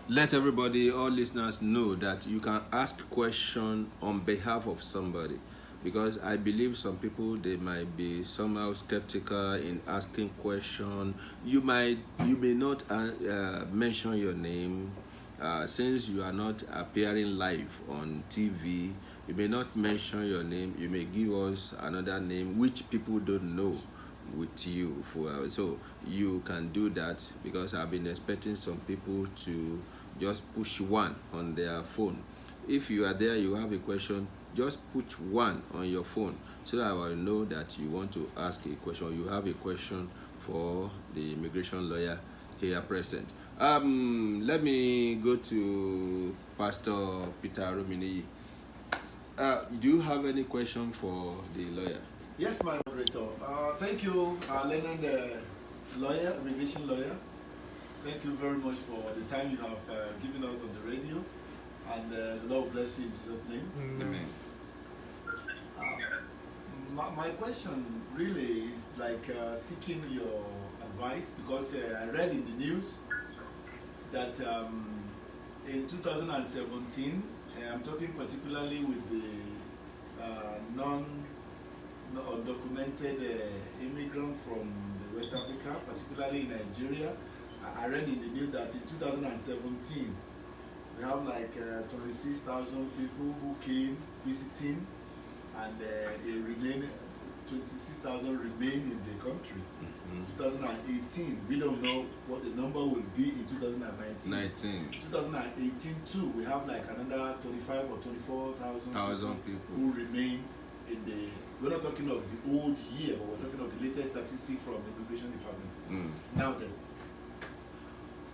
let everybody, all listeners, know that you can ask question on behalf of somebody, because I believe some people, they might be somehow skeptical in asking question. You may not mention your name, since you are not appearing live on TV. You may not mention your name. You may give us another name which people don't know with you so you can do that, because I've been expecting some people to just push one on their phone. If you are there, you have a question, just push one on your phone so that I will know that you want to ask a question. You have a question for the immigration lawyer here present. Let me go to Pastor Peter Romini. Do you have any question for the lawyer? Yes, my moderator. Thank you, Leonard, lawyer, immigration lawyer. Thank you very much for the time you have given us on the radio, and the Lord bless you in Jesus' name. Amen. My question really is like seeking your advice, because I read in the news that in 2017, I'm talking particularly with the undocumented immigrant from the West Africa, particularly in Nigeria. I read in the news that in 2017 we have like 26,000 people who came visiting, and they remain 26,000 remain in the country. 2018, we don't know what the number will be in 2019. 2018 too, we have like another 25 or 24,000 people who remain in the. We're not talking of the old year, but we're talking of the latest statistic from the immigration department. Now then,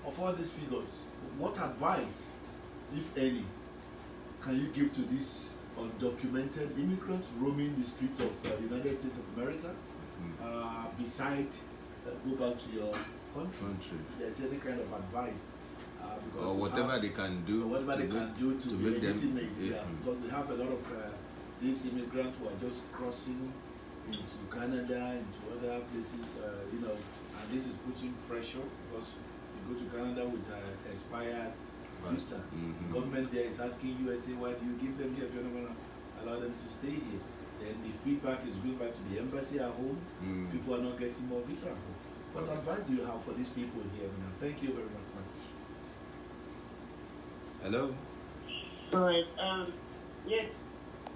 of all these figures, what advice, if any, can you give to these undocumented immigrants roaming the streets of the United States of America, besides go back to your country? If there's any kind of advice, or whatever they can do, to be legitimate, because we have a lot of these immigrants who are just crossing into Canada, into other places, and this is putting pressure, because you go to Canada with an expired visa. Government there is asking USA, why do you give them here if you're not going to allow them to stay here? Then the feedback is going back to the embassy at home. People are not getting more visa at home. What advice do you have for these people here now? Thank you very much, Marcus. Hello? All right. Yes.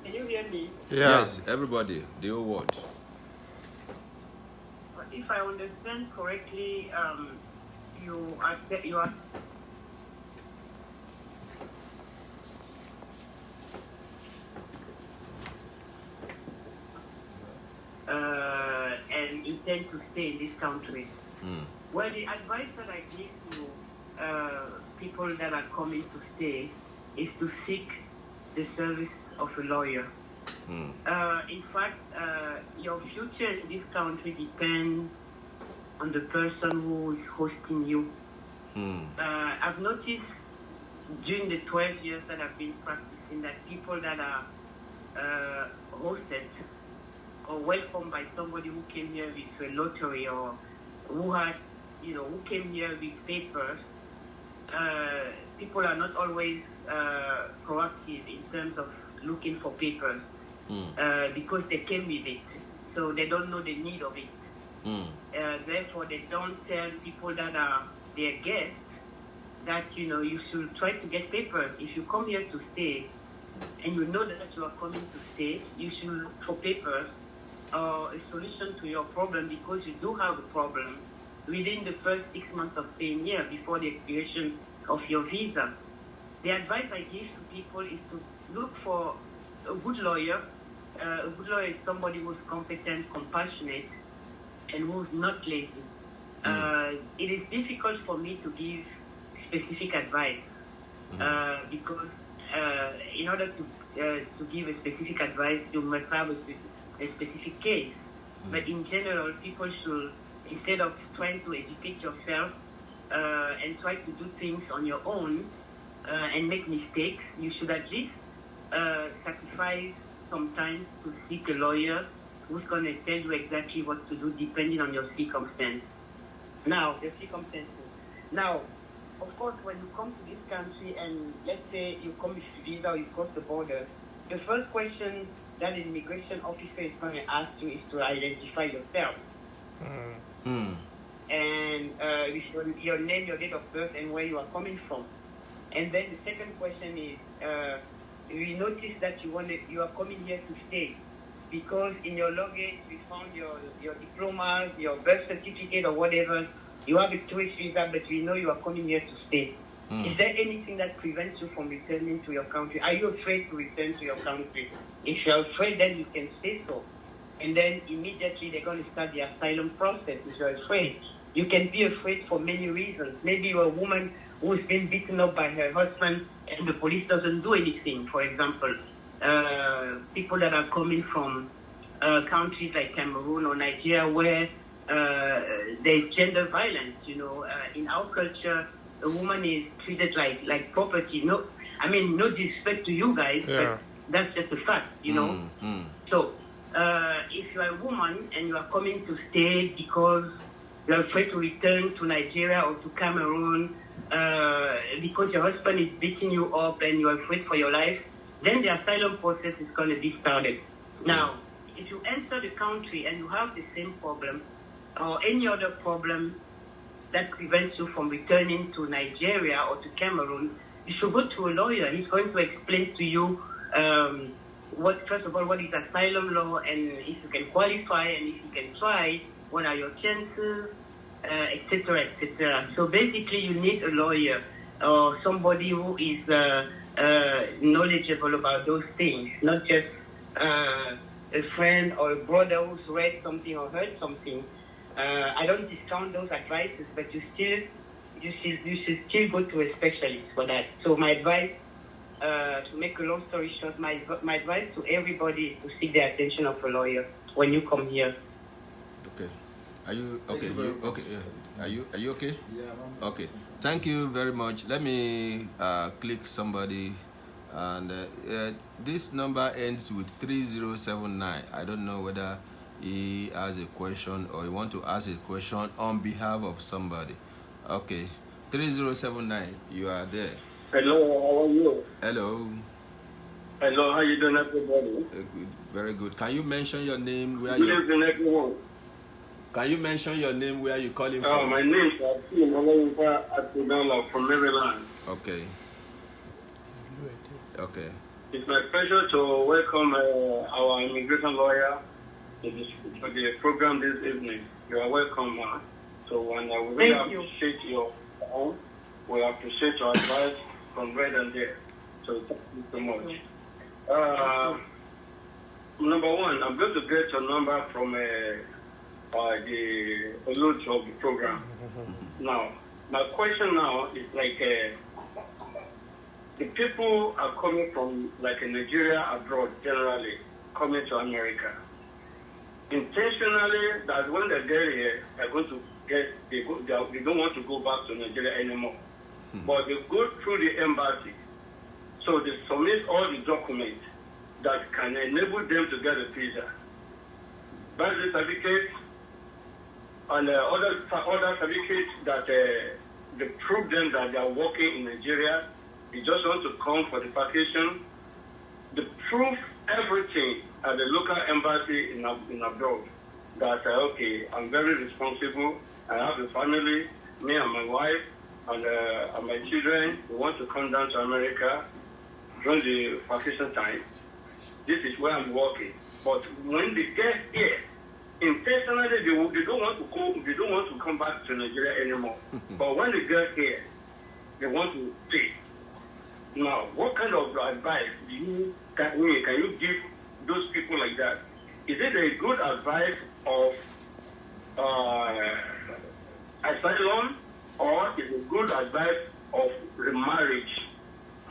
Can you hear me? Yeah. Yes, everybody, the whole world. If I understand correctly, you are and intend to stay in this country. Well, the advice that I give to people that are coming to stay is to seek the service of a lawyer. In fact, your future in this country depends on the person who is hosting you. I've noticed during the 12 years that I've been practicing that people that are hosted welcomed by somebody who came here with a lottery or who had, who came here with papers. People are not always proactive in terms of looking for papers because they came with it, so they don't know the need of it. Therefore, they don't tell people that are their guests that you should try to get papers. If you come here to stay and you know that you are coming to stay, you should look for papers or a solution to your problem, because you do have a problem within the first 6 months of staying here before the expiration of your visa. The advice I give to people is to look for a good lawyer. A good lawyer is somebody who's competent, compassionate, and who's not lazy. It is difficult for me to give specific advice because in order to give a specific advice, you must have a specific case. But in general, people should, instead of trying to educate yourself and try to do things on your own and make mistakes, you should at least sacrifice some time to seek a lawyer who's going to tell you exactly what to do depending on your circumstances. Now, of course, when you come to this country and let's say you come with a visa or you cross the border, the first question that the immigration officer is going to ask you is to identify yourself. And with your name, your date of birth, and where you are coming from. And then the second question is, we notice that you are coming here to stay, because in your luggage we found your diplomas, your birth certificate or whatever. You have a tourist visa, but we know you are coming here to stay. Is there anything that prevents you from returning to your country? Are you afraid to return to your country? If you're afraid, then you can say so. And then immediately they're going to start the asylum process if you're afraid. You can be afraid for many reasons. Maybe you're a woman who's been beaten up by her husband and the police doesn't do anything, for example. People that are coming from countries like Cameroon or Nigeria where there's gender violence. In our culture, a woman is treated like property. No disrespect to you guys, but that's just a fact, So if you are a woman and you are coming to stay because you are afraid to return to Nigeria or to Cameroon because your husband is beating you up and you are afraid for your life, then the asylum process is going to be started. Now, if you enter the country and you have the same problem or any other problem that prevents you from returning to Nigeria or to Cameroon, you should go to a lawyer. He's going to explain to you first of all, what is asylum law, and if you can qualify, and if you can try, what are your chances, etc., etc. So basically, you need a lawyer or somebody who is knowledgeable about those things, not just a friend or a brother who's read something or heard something. I don't discount those advices, but you should still go to a specialist for that. So my advice, to make a long story short, my advice to everybody is to seek the attention of a lawyer when you come here. Okay. Are you okay? Are you okay? Yeah. Okay. Thank you very much. Let me click somebody, and this number ends with 3079. I don't know whether he has a question or he want to ask a question on behalf of somebody. Okay, 3079, you are there. Hello, how are you? Hello. Hello, how you doing, everybody? Good, very good. Can you mention your name? Good evening, everyone. Can you mention your name, where you calling from? My name is Cecile from Maryland. Okay. Okay. It's my pleasure to welcome our immigration lawyer for the program this evening. You are welcome, So, and I really appreciate your time. We appreciate your advice from right and there. So, thank you so much. Number one, I'm going to get your number from the launch of the program. Now, my question now is like, the people are coming from like Nigeria abroad generally, coming to America. Intentionally, that when they get here, they're going to they don't want to go back to Nigeria anymore. But they go through the embassy. So they submit all the documents that can enable them to get a visa. birth certificate, and other certificates that they prove them that they are working in Nigeria. They just want to come for the vacation. They prove everything at the local embassy in abroad that, okay, I'm very responsible. I have a family, me and my wife, and my children. We want to come down to America during the vacation time. This is where I'm working. But when they get here, intentionally they don't want to go. They don't want to come back to Nigeria anymore. But when they get here, they want to stay. Now, what kind of advice can you give those people like that? Is it a good advice of asylum, or is it good advice of remarriage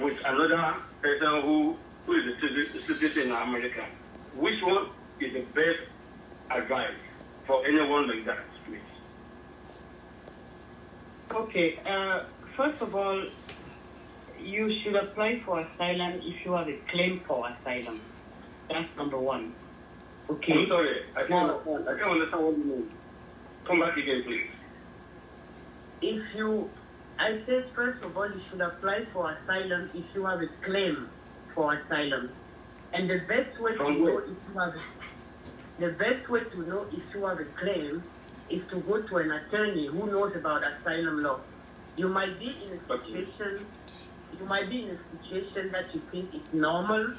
with another person who is a citizen in America? Which one is the best advice for anyone like that, please? Okay, first of all, you should apply for asylum if you have a claim for asylum. That's number one. Okay? I'm sorry, I can't understand what you mean. Come back again, please. I said first of all, you should apply for asylum if you have a claim for asylum. And the best way to know if you have a claim is to go to an attorney who knows about asylum law. You might be in a situation that you think is normal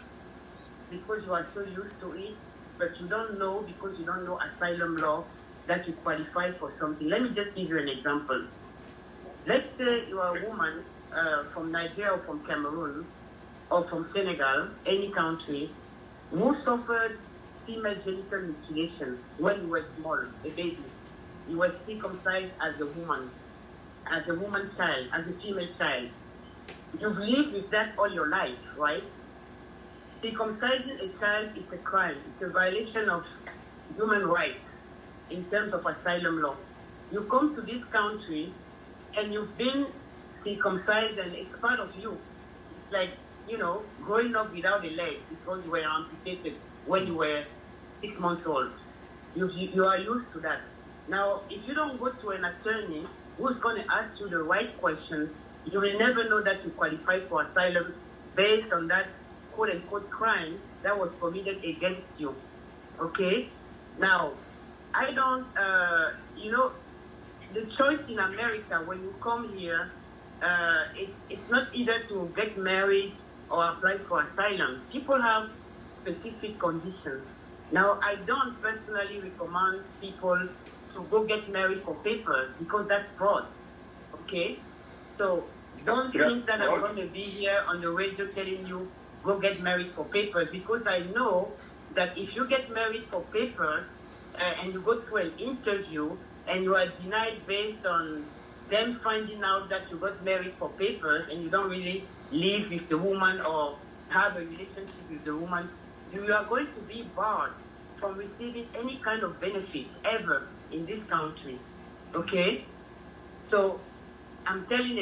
because you are so used to it, but you don't know because you don't know asylum law that you qualify for something. Let me just give you an example. Let's say you are a woman from Nigeria or from Cameroon or from Senegal, any country, who suffered female genital mutilation when you were small, a baby. You were circumcised as a woman child, as a female child. You've lived with that all your life, right? Circumcising a child is a crime. It's a violation of human rights in terms of asylum law. You come to this country and you've been circumcised and it's part of you. It's like, growing up without a leg because you were amputated when you were 6 months old. You are used to that. Now, if you don't go to an attorney who's going to ask you the right questions, you will never know that you qualify for asylum based on that quote-unquote crime that was committed against you. Okay? Now, I don't, the choice in America when you come here, it's not either to get married or apply for asylum. People have specific conditions. Now, I don't personally recommend people to go get married for papers because that's fraud. Okay? So don't think that I'm going to be here on the radio telling you go get married for papers, because I know that if you get married for papers and you go through an interview and you are denied based on them finding out that you got married for papers and you don't really live with the woman or have a relationship with the woman, you are going to be barred from receiving any kind of benefit ever in this country. Okay? So I'm saying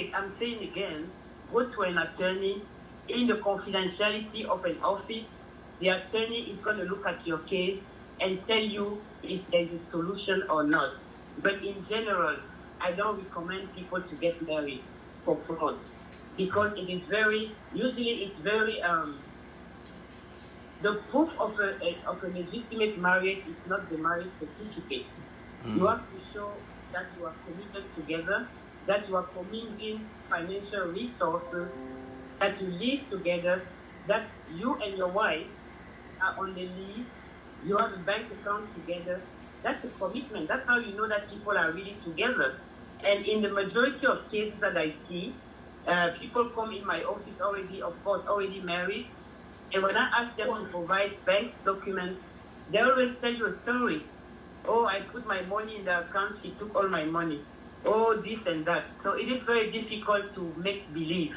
again, go to an attorney in the confidentiality of an office. The attorney is going to look at your case and tell you if there's a solution or not. But in general, I don't recommend people to get married for fraud, because it's very the proof of a legitimate marriage is not the marriage certificate. You have to show that you are committed together, that you are commingling financial resources, that you live together, that you and your wife are on the lease, you have a bank account together. That's a commitment. That's how you know that people are really together. And in the majority of cases that I see, people come in my office already married. And when I ask them to provide bank documents, they always tell you a story. Oh, I put my money in the account, she took all my money. Oh, this and that. So it is very difficult to make believe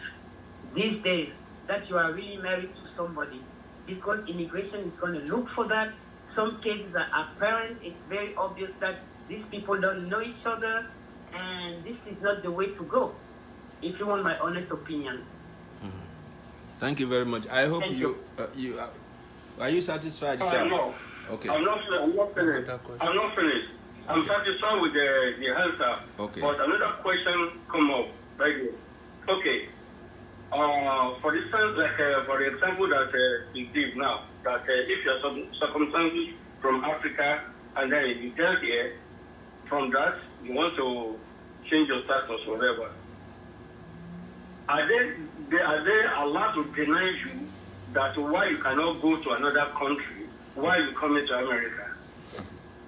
these days that you are really married to somebody, because immigration is going to look for that. Some cases are apparent. It's very obvious that these people don't know each other, and this is not the way to go, if you want my honest opinion. Thank you very much. I hope you are you satisfied, sir? Okay. I'm not finished. I'm satisfied with the answer. Okay. But another question come up right here. Okay. For instance, like for the example that you give now, that if you're circumstances from Africa and then you get here, from that you want to change your status or whatever, are they allowed to deny you that why you cannot go to another country while you come into America?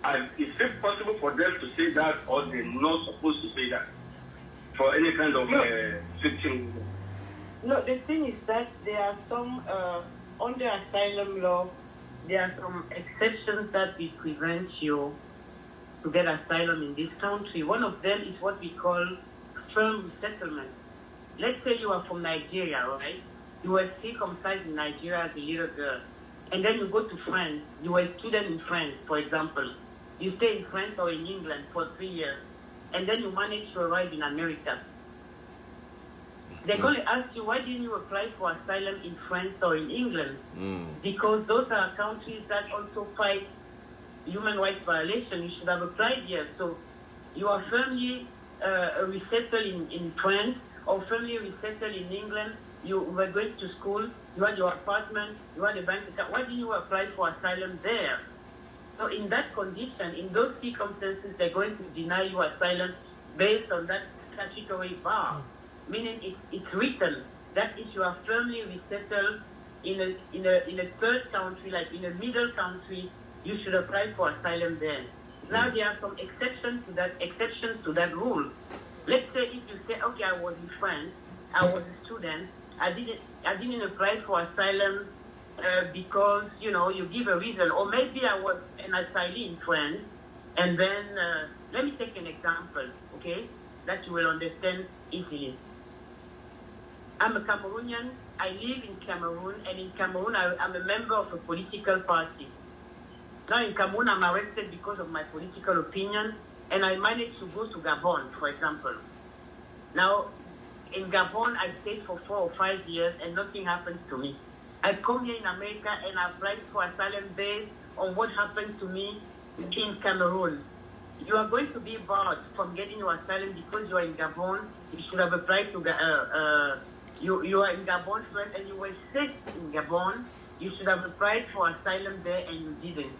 And is it possible for them to say that, or they're not supposed to say that for any kind of switching? No, the thing is that there are some, under asylum law, there are some exceptions that will prevent you to get asylum in this country. One of them is what we call firm resettlement. Let's say you are from Nigeria, right? You were circumcised in Nigeria as a little girl. And then you go to France. You were a student in France, for example. You stay in France or in England for 3 years. And then you manage to arrive in America. They're going to ask you, why didn't you apply for asylum in France or in England? Because those are countries that also fight human rights violation. You should have applied here. So you are firmly resettled in France or firmly resettled in England. You were going to school, you had your apartment, you had a bank account. Why didn't you apply for asylum there? So in that condition, in those circumstances, they're going to deny you asylum based on that statutory bar. Meaning it's written that if you are firmly resettled in a third country, like in a middle country, you should apply for asylum there. Now there are some exceptions to that rule. Let's say if you say, okay, I was in France, I was a student, I didn't apply for asylum because, you give a reason. Or maybe I was an asylee in France, and then, let me take an example, okay, that you will understand easily. I'm a Cameroonian, I live in Cameroon, and in Cameroon I'm a member of a political party. Now in Cameroon I'm arrested because of my political opinion, and I managed to go to Gabon, for example. Now, in Gabon, I stayed for 4 or 5 years and nothing happens to me. I come here in America and I applied for asylum based on what happened to me in Cameroon. You are going to be barred from getting your asylum because you are in Gabon. You should have applied to you are in Gabon first and you were sick in Gabon. You should have applied for asylum there and you didn't.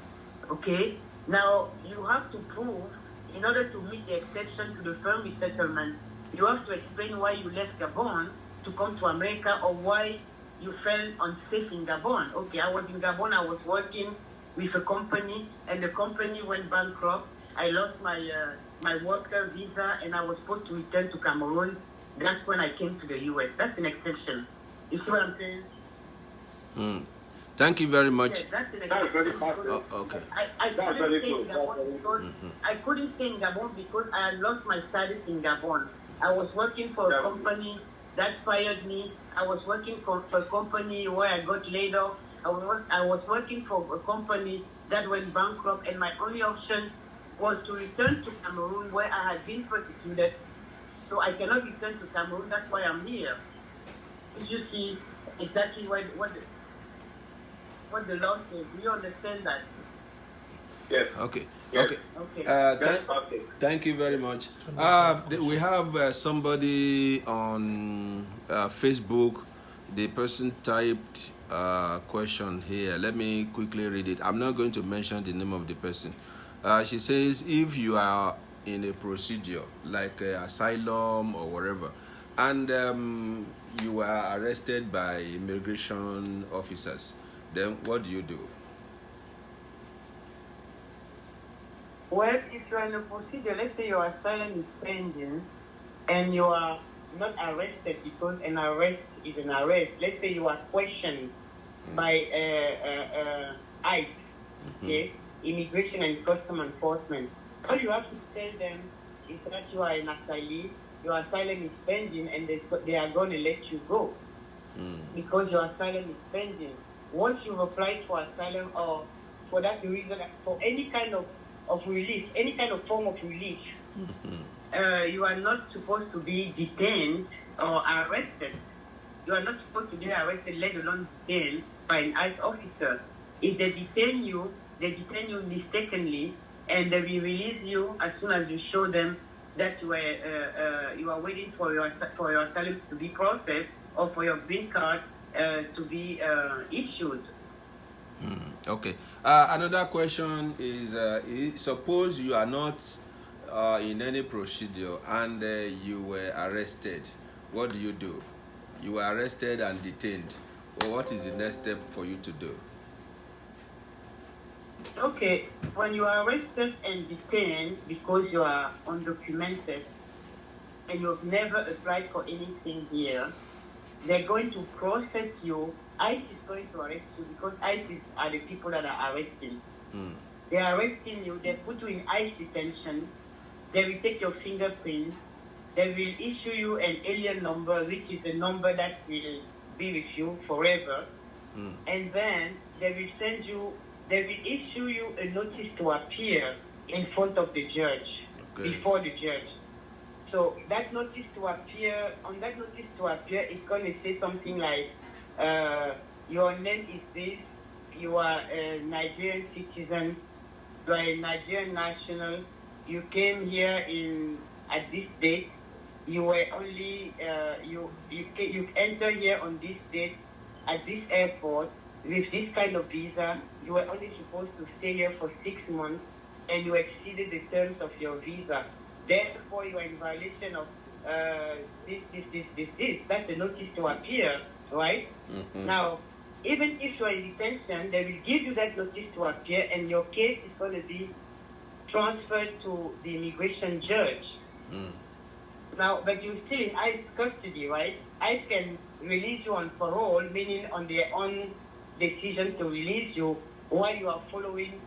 Okay? Now, you have to prove, in order to meet the exception to the firm resettlement, you have to explain why you left Gabon to come to America or why you felt unsafe in Gabon. Okay, I was in Gabon, I was working with a company, and the company went bankrupt. I lost my worker visa, and I was supposed to return to Cameroon. That's when I came to the U.S. That's an exception. You see what I'm saying? Thank you very much. Yes, that's an exception. Okay. I couldn't stay in Gabon because I had lost my status in Gabon. I was working for a company that fired me. I was working for a company where I got laid off. I was working for a company that went bankrupt, and my only option was to return to Cameroon where I had been persecuted. So I cannot return to Cameroon. That's why I'm here. Did you see exactly what the law says? Do you understand that? Yes. Okay. Yes. Okay. Thank you very much. We have somebody on Facebook. The person typed a question here. Let me quickly read it. I'm not going to mention the name of the person. She says, if you are in a procedure like asylum or whatever, and you are arrested by immigration officers, then what do you do? Well, if you are in a procedure, let's say your asylum is pending and you are not arrested because an arrest is an arrest. Let's say you are questioned by ICE, okay, Immigration and Customs Enforcement. All you have to tell them is that you are an asylee, your asylum is pending, and they are going to let you go because your asylum is pending. Once you've applied for asylum or for that reason, for any kind of relief, any kind of form of relief, you are not supposed to be detained or arrested. You are not supposed to be arrested, let alone detained by an ICE officer. If they detain you, they detain you mistakenly, and they will release you as soon as you show them that you are waiting for your asylum to be processed or for your green card to be issued. Okay. Another question is, suppose you are not in any procedure and you were arrested. What do? You were arrested and detained. Well, what is the next step for you to do? Okay, when you are arrested and detained because you are undocumented and you've never applied for anything here, they're going to process you. ICE is going to arrest you because ICE are the people that are arresting. They are arresting you, they put you in ICE detention, they will take your fingerprints, they will issue you an alien number, which is a number that will be with you forever, and then they will issue you a notice to appear in front of the judge, before the judge. So that notice to appear, it's going to say something like, your name is this, you are a Nigerian citizen, you are a Nigerian national, you came here at this date, you were only, you enter here on this date at this airport with this kind of visa, you were only supposed to stay here for 6 months and you exceeded the terms of your visa. Therefore, you are in violation of this. That's the notice to appear, right? Now, even if you are in detention, they will give you that notice to appear and your case is going to be transferred to the immigration judge. Now, but you're still in ICE custody, right? ICE can release you on parole, meaning on their own decision to release you while you are following.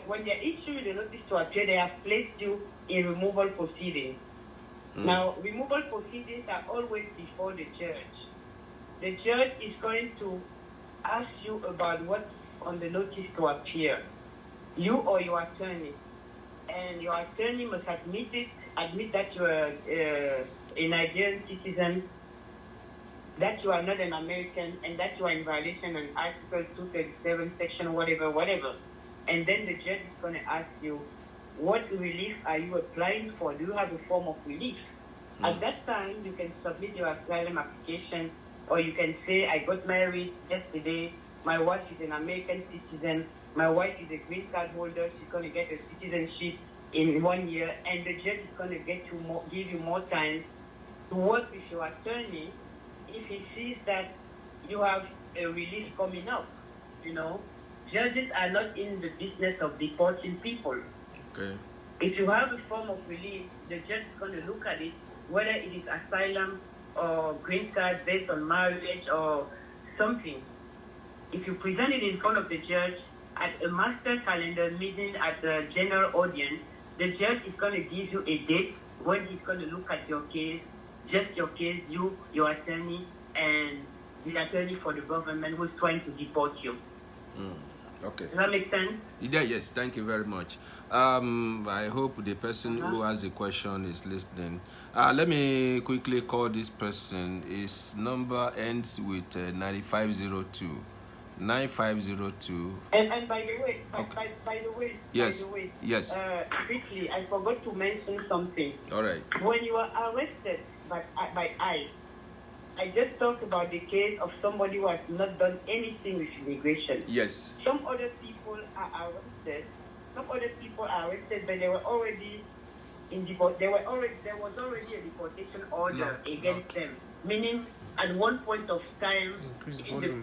When they issue the notice to appear, they have placed you in removal proceedings. Now, removal proceedings are always before the judge. The judge is going to ask you about what's on the notice to appear, you or your attorney. And your attorney must admit that you are a Nigerian citizen, that you are not an American, and that you are in violation of Article 237, section whatever. And then the judge is going to ask you, what relief are you applying for? Do you have a form of relief? At that time, you can submit your asylum application, or you can say, I got married yesterday, my wife is an American citizen, my wife is a green card holder, she's going to get a citizenship in 1 year, and the judge is going to give you more time to work with your attorney if he sees that you have a release coming up. You know, judges are not in the business of deporting people. Okay. If you have a form of relief, the judge is going to look at it, whether it is asylum or green card based on marriage or something. If you present it in front of the judge at a master calendar meeting at the general audience, the judge is going to give you a date when he's going to look at your case, just your case, you, your attorney, and the attorney for the government who's trying to deport you. Okay. Does that make sense? Yeah, yes, thank you very much. I hope the person who has the question is listening. Let me quickly call this person. His number ends with 9502. 9502. And by the way, yes, yes. Quickly, I forgot to mention something. All right. When you are arrested by ICE, I just talked about the case of somebody who has not done anything with immigration. Yes. Some other people are arrested. But they were already in deport. There was already a deportation order against them. Meaning, at one point of time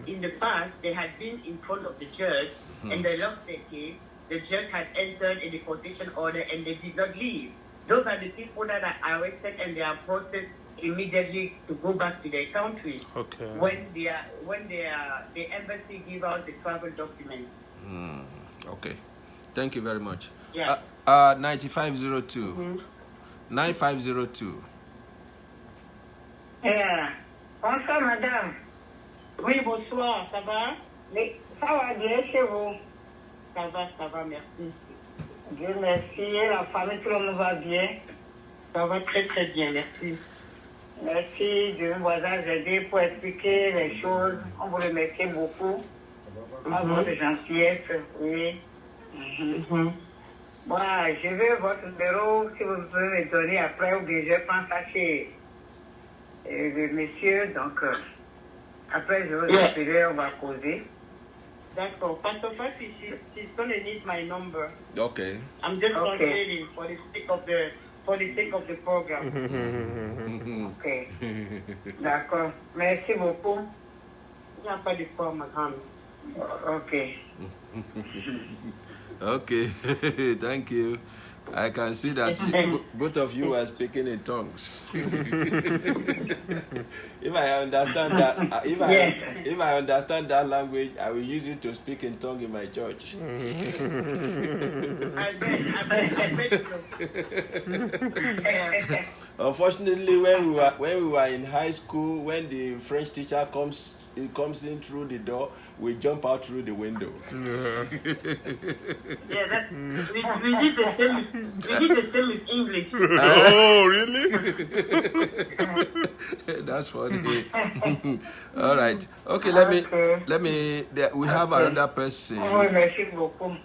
in the past, they had been in front of the judge and they lost their case. The judge had entered a deportation order and they did not leave. Those are the people that are arrested and they are processed immediately to go back to their country. Okay. When the embassy give out the travel documents. Okay. Thank you very much. Yeah. 9502. 9502. Yeah. Bonsoir, madame. Oui, bonsoir. Ça va? Ça va bien chez vous? Ça va, merci. Dieu merci. La famille, tout le monde va bien? Ça va très, très bien, merci. Merci de nous avoir aidés pour expliquer les choses. On vous remercie beaucoup. Avant de gentillesse, oui. Moi, je veux votre numéro, si vous pouvez me donner après, ou bien je prends ça chez le monsieur, donc après je vais vous appeler, on va causer. D'accord. Pastor First, she's going to need my number. Okay. I'm just translating for the sake of the program. Okay. D'accord. Merci beaucoup. Il n'y a pas de quoi, madame. Okay. Okay. Thank you. I can see that both of you are speaking in tongues. If I understand that, if I understand that language, I will use it to speak in tongue in my church. I bet Unfortunately, when we were in high school, when the French teacher comes in through the door, we jump out through the window. Yeah, we did the same. We did the same with English. Oh, really? That's funny. All right. Okay, let me. We have another person. Oh, merci beaucoup.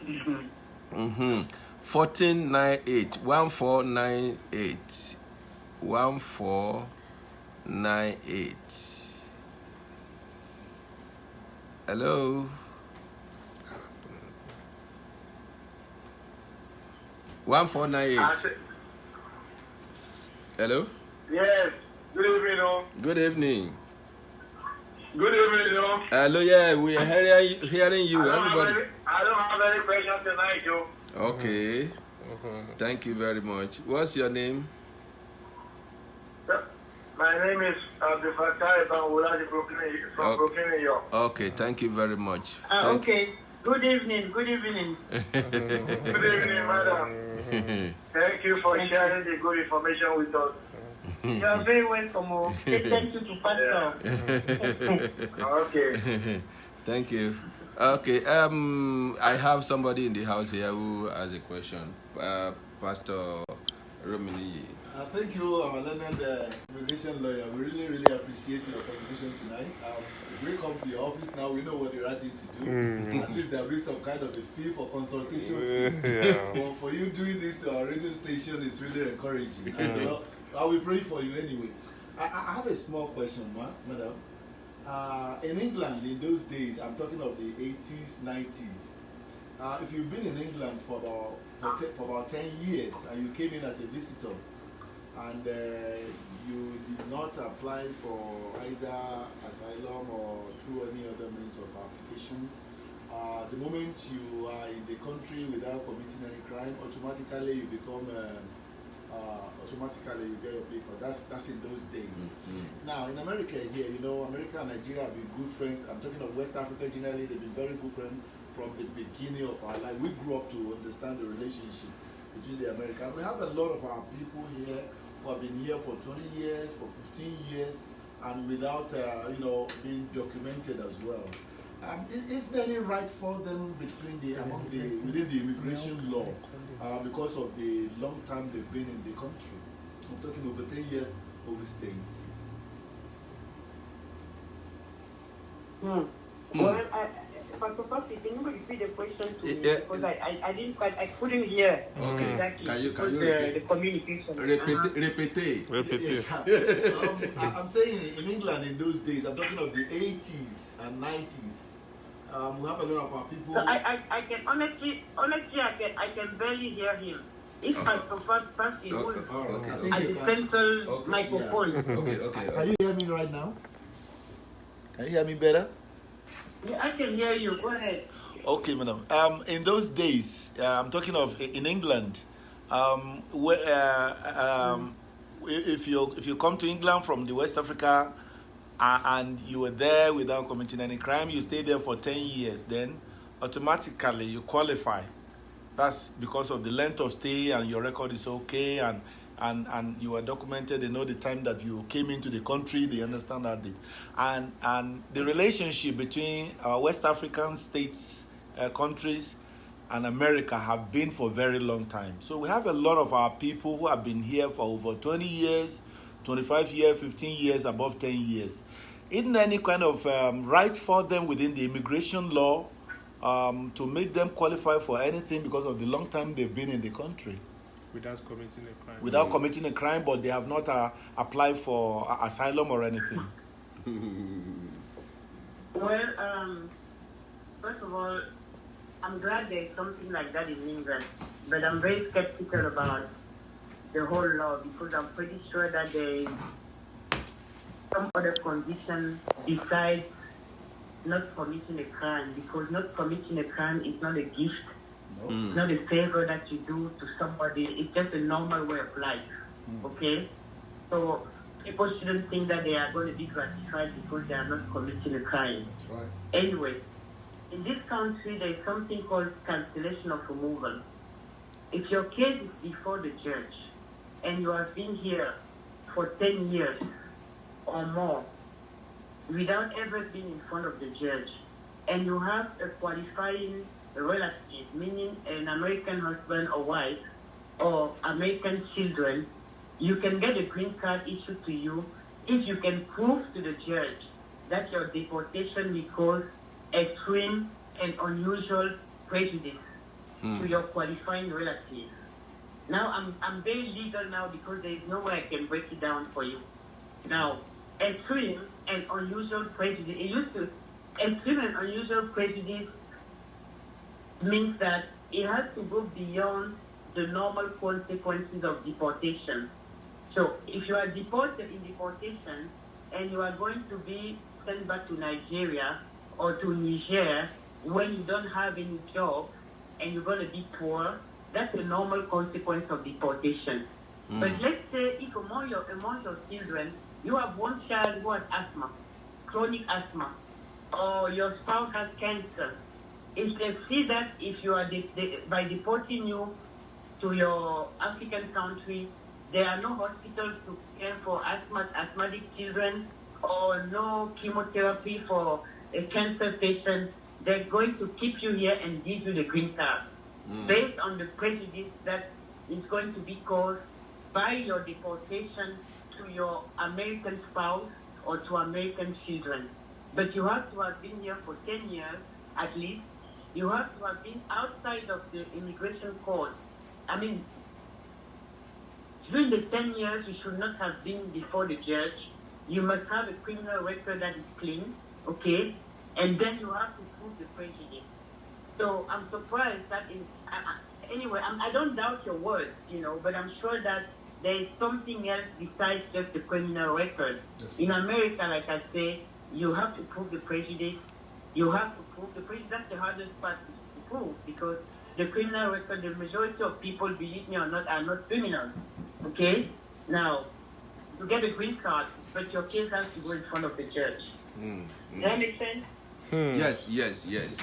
1498 1498 1498. Hello. 1498. Hello. Yes. Good evening, Good evening. Good evening, Hello. Yeah, we are hearing you. Everybody. I don't have any questions tonight, Joe. Okay. Thank you very much. What's your name? My name is Abdul Fattah from Brooklyn, New York. Okay, thank you very much. Okay. Good evening. Good evening. Good evening, madam. Thank you for sharing the good information with us. You are very welcome. Thank you to Pastor. Okay. Thank you. Okay. I have somebody in the house here who has a question. Pastor Romini. Thank you, our learned immigration lawyer. We really appreciate your contribution tonight. If we come to your office now, we know what you're asking to do. At least there'll be some kind of a fee for consultation. But for you doing this to our radio station is really encouraging. And, I will pray for you anyway. I have a small question, madam. In England, in those days, I'm talking of the 80s, 90s. If you've been in England for about 10 years and you came in as a visitor, and you did not apply for either asylum or through any other means of application, the moment you are in the country without committing any crime, automatically you become, automatically you get your paper. That's in those days. Now, in America here, you know, America and Nigeria have been good friends. I'm talking of West Africa generally, they've been very good friends from the beginning of our life. We grew up to understand the relationship between the Americans. We have a lot of our people here who have been here for 20 years, for 15 years, and without, being documented as well. Is there any right for them within the immigration law because of the long time they've been in the country? I'm talking over 10 years overstays. Well, Pastor Papi, can you repeat the question to me? Because I couldn't hear exactly. Can you the communication. Repeat. Yes, I'm saying in England in those days, I'm talking of the 80s and 90s. We have a lot of our people. So I can honestly, I can barely hear him. If I prefer Papi, at the central microphone. Okay. Can you hear me right now? Can you hear me better? Yeah, I can hear you. Go ahead. Okay, madam. In those days, I'm talking of in England. If you come to England from the West Africa and you were there without committing any crime, you stay there for 10 years. Then automatically you qualify. That's because of the length of stay and your record is okay and you are documented. They know the time that you came into the country. They understand that date. And the relationship between West African states, countries, and America have been for a very long time. So we have a lot of our people who have been here for over 20 years, 25 years, 15 years, above 10 years. isn't there any kind of right for them within the immigration law to make them qualify for anything because of the long time they've been in the country? Without committing a crime. Without committing a crime, but they have not applied for asylum or anything. Well, first of all, I'm glad there's something like that in England, but I'm very skeptical about the whole law because I'm pretty sure that there is some other condition besides not committing a crime, because not committing a crime is not a gift. No. It's not a favor that you do to somebody. It's just a normal way of life. Okay? So people shouldn't think that they are going to be gratified because they are not committing a crime. That's right. Anyway, in this country, there is something called cancellation of removal. If your case is before the judge and you have been here for 10 years or more without ever being in front of the judge, and you have a qualifying relative, meaning an American husband or wife or American children, you can get a green card issued to you if you can prove to the judge that your deportation will cause extreme and unusual prejudice to your qualifying relative. Now, I'm very legal now because there is no way I can break it down for you. Now, extreme and unusual prejudice, extreme and unusual prejudice means that it has to go beyond the normal consequences of deportation. So if you are deported in deportation and you are going to be sent back to Nigeria or to Niger when you don't have any job and you're going to be poor, that's a normal consequence of deportation. But let's say if among your children, you have one child who has asthma, chronic asthma, or your spouse has cancer, if they see that if you are by deporting you to your African country, there are no hospitals to care for asthmatic children or no chemotherapy for a cancer patient, they're going to keep you here and give you the green card based on the prejudice that is going to be caused by your deportation to your American spouse or to American children. But you have to have been here for 10 years at least. You have to have been outside of the immigration court. I mean, during the 10 years, you should not have been before the judge. You must have a criminal record that is clean, okay? And then you have to prove the prejudice. So I'm surprised that anyway, I don't doubt your words, but I'm sure that there is something else besides just the criminal record. Yes. In America, like I say, you have to prove the prejudice. You have to prove the prejudice. That's the hardest part to prove because the criminal record, the majority of people, believe me or not, are not criminals. Okay? Now, you get a green card, but your case has to go in front of the judge. Does that make sense? Yes.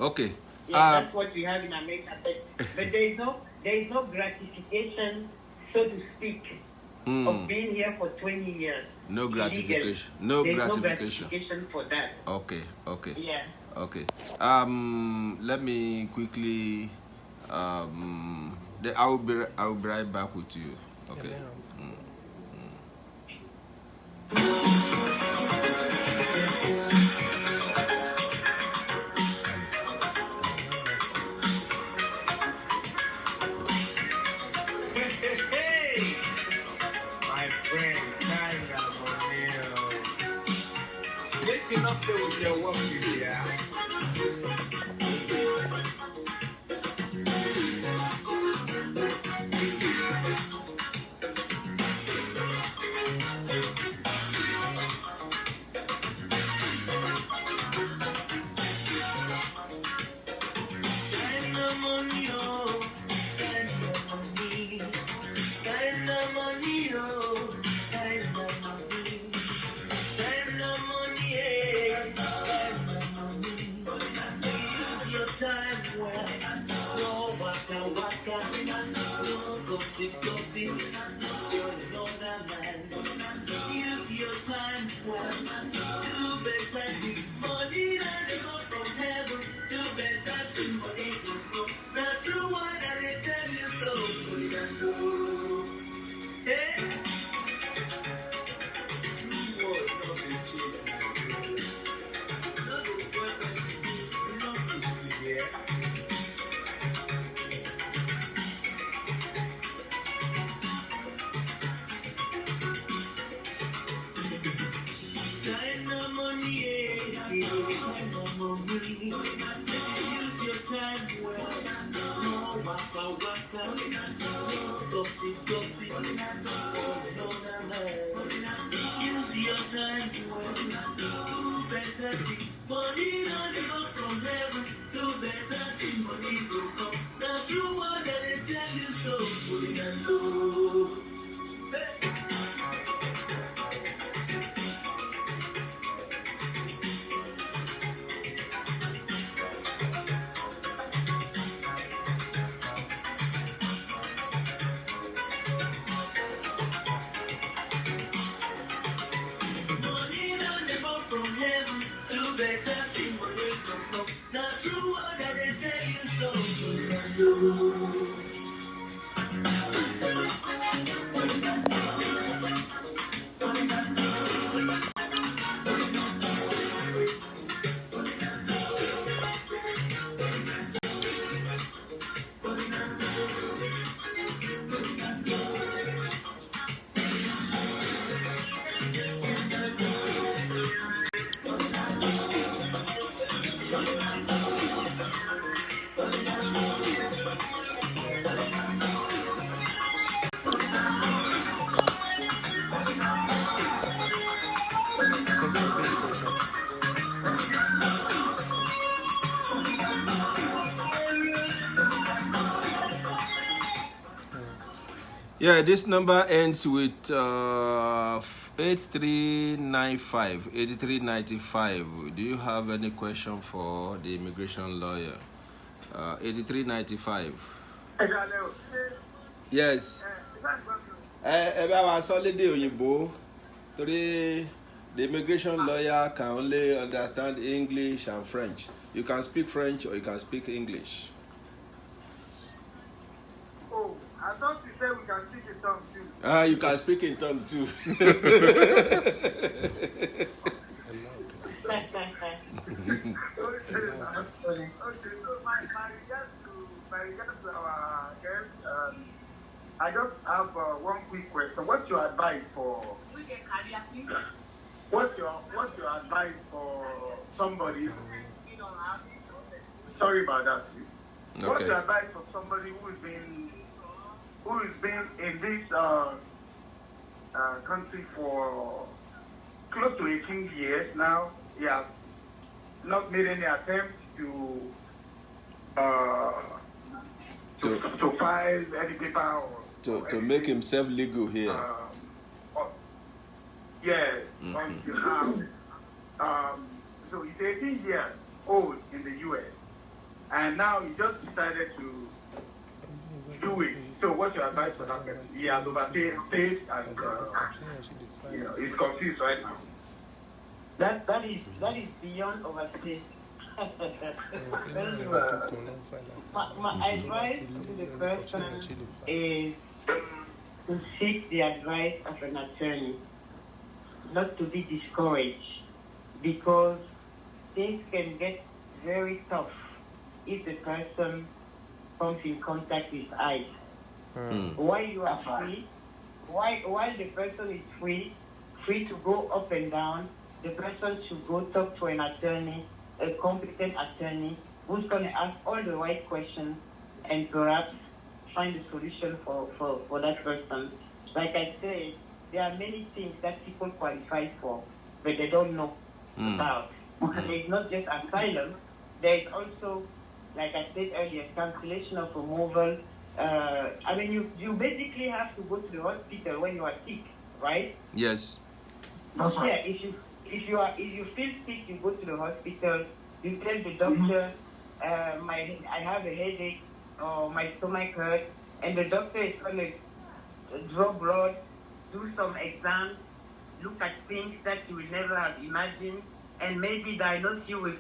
Okay. Yeah, that's what we have in America. But there is no gratification, so to speak, of being here for 20 years. No gratification. No gratification for that. Okay. Yeah. Okay. Let me quickly. I will be right back with you. Okay. Up there with your work, yeah. Yeah, this number ends with 8395, 8395. Do you have any question for the immigration lawyer? 8395. Yes. About solid Oyinbo. The immigration lawyer can only understand English and French. You can speak French or you can speak English. Oh, I thought you said we can speak in tongue too. You can speak in tongue too. Okay, so my regards to our guest, I just have one quick question. What's your advice for? What's your advice for somebody? Sorry about that. Okay. What's your advice for somebody who's been in this country for close to 18 years now? He has not made any attempt to file any paper or to make himself legal here. Yes. So he's 18 years old in the U.S. and now he just decided to do it. So what's your advice for that person? He has overstayed and he's confused right now. That is beyond overstay. My advice to the person is to seek the advice of an attorney, not to be discouraged, because things can get very tough if the person comes in contact with ICE. While you are free, while the person is free to go up and down, the person should go talk to an attorney, a competent attorney, who's going to ask all the right questions and perhaps find a solution for that person. Like I said, there are many things that people qualify for, but they don't know about. There's not just asylum, there is also, like I said earlier, cancellation of removal. I mean, you basically have to go to the hospital when you are sick, right? Yes. Yeah, if you feel sick, you go to the hospital. You tell the doctor, I have a headache or my stomach hurts, and the doctor is going to draw blood, do some exams, look at things that you will never have imagined, and maybe diagnose you with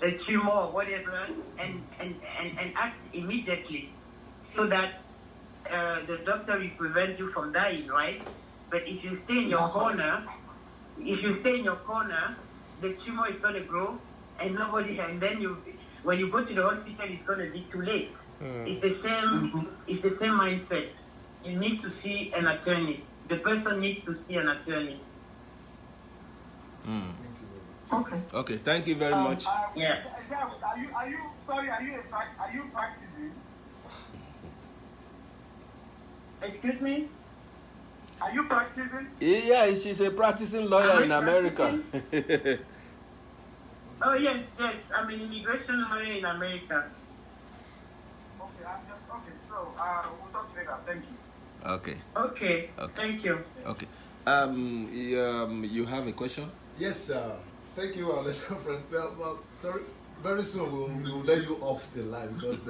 a tumor or whatever, and act immediately, so that the doctor will prevent you from dying, right? But if you stay in your corner, the tumor is going to grow, and then when you go to the hospital, it's going to be too late. It's the same mindset. You need to see an attorney. The person needs to see an attorney. Okay. Thank you very much. Yeah. Are you practicing? Excuse me? Are you practicing? Yeah, she's a practicing lawyer in America. Oh, yes. I'm an immigration lawyer in America. Okay, so we'll talk later. Thank you. Okay. Thank you. Okay. You have a question? Yes, thank you, our little friend. Well, sorry, very soon we'll let you off the line because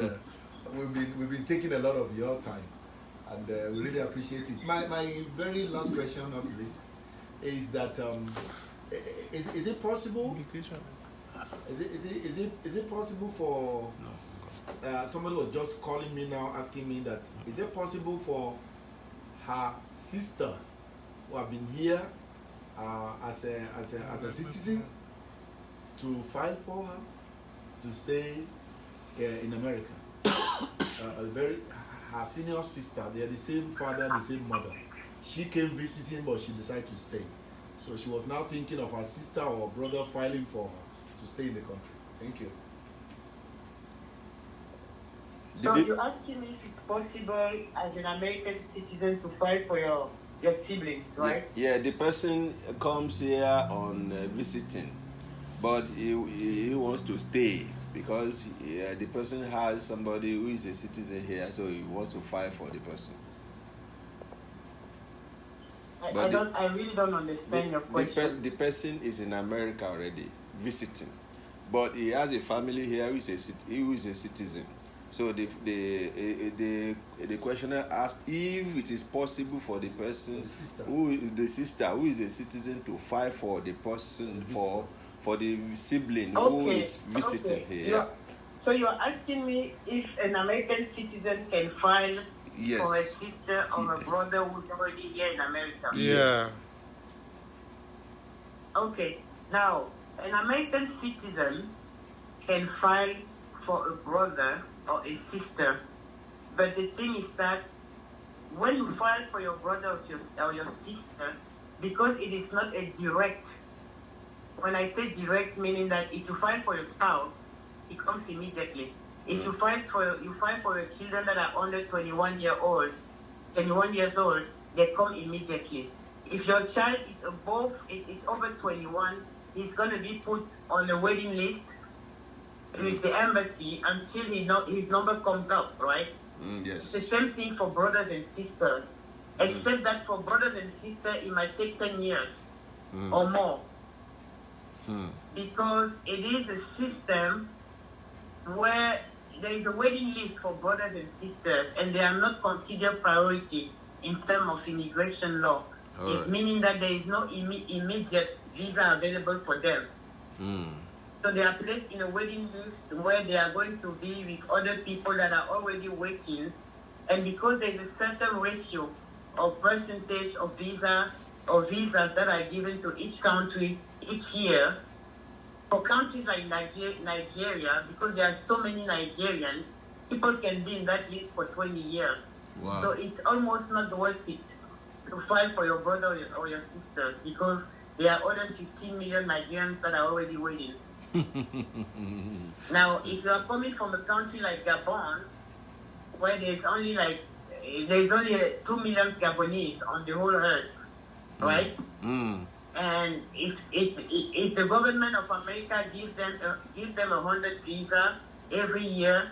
we've been taking a lot of your time, and we really appreciate it. My very last question of this is that is it possible? Is it possible for somebody was just calling me now asking me that is it possible for her sister who have been here as a citizen to file for her to stay in America? Her senior sister, they are the same father, the same mother. She came visiting, but she decided to stay. So she was now thinking of her sister or brother filing for her to stay in the country. Thank you. So you're asking me if it's possible as an American citizen to file for your siblings, right? Yeah, the person comes here on visiting, but he wants to stay because the person has somebody who is a citizen here, so he wants to file for the person. I really don't understand your question. The person is in America already, visiting, but he has a family here who is a citizen. So the questioner asked if it is possible for the person the sister who is a citizen to file for the person for the sibling who is visiting here. So you're asking me if an American citizen can file for a sister or a brother who's already here in America? Yeah. Okay. Now, an American citizen can file for a brother or a sister, but the thing is that when you file for your brother or your sister, because it is not a direct, when I say direct, meaning that if you file for your spouse, it comes immediately. If you file for your children that are under 21 years old, they come immediately. If your child is over 21, he's going to be put on the waiting list with the embassy until his number comes up, right? Yes. The same thing for brothers and sisters, except that for brothers and sisters, it might take 10 years or more. Because it is a system where there is a waiting list for brothers and sisters, and they are not considered priority in terms of immigration law. It's meaning that there is no immediate visa available for them. So they are placed in a waiting list where they are going to be with other people that are already waiting. And because there is a certain ratio of percentage of visas that are given to each country each year, for countries like Nigeria, because there are so many Nigerians, people can be in that list for 20 years. Wow. So it's almost not worth it to file for your brother or your sister because there are other 15 million Nigerians that are already waiting. Now, if you are coming from a country like Gabon, where there's only 2 million Gabonese on the whole earth, right? And if the government of America gives them 100 visas every year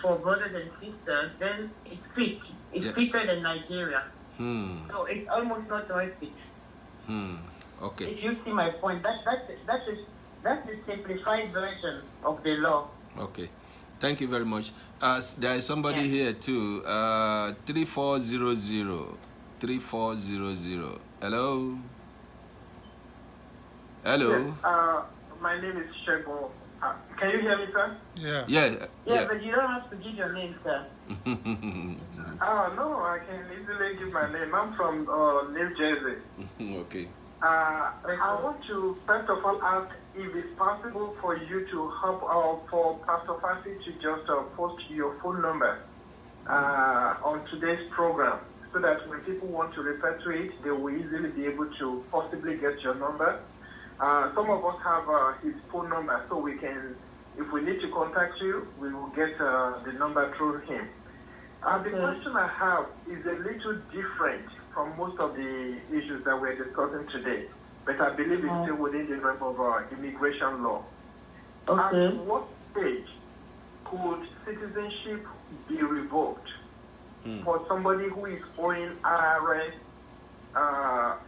for brothers and sisters, then it's quick. It's quicker than Nigeria. So it's almost not worth it. Okay. If you see my point, that's the simplified version of the law. Okay. Thank you very much. There is somebody here too. 3400. 3400. Hello. Hello. Yes, my name is Shego. Can you hear me, sir? Yeah, but you don't have to give your name, sir. No, I can easily give my name. I'm from New Jersey. Okay. I want to first of all ask if it's possible for you to help for Pastor Fassi to just post your phone number on today's program so that when people want to refer to it, they will easily be able to possibly get your number. Some of us have his phone number, so we can, if we need to contact you, we will get the number through him. The question I have is a little different from most of the issues that we're discussing today, but I believe it's still within the realm of immigration law. Okay. At what stage could citizenship be revoked for somebody who is owing IRS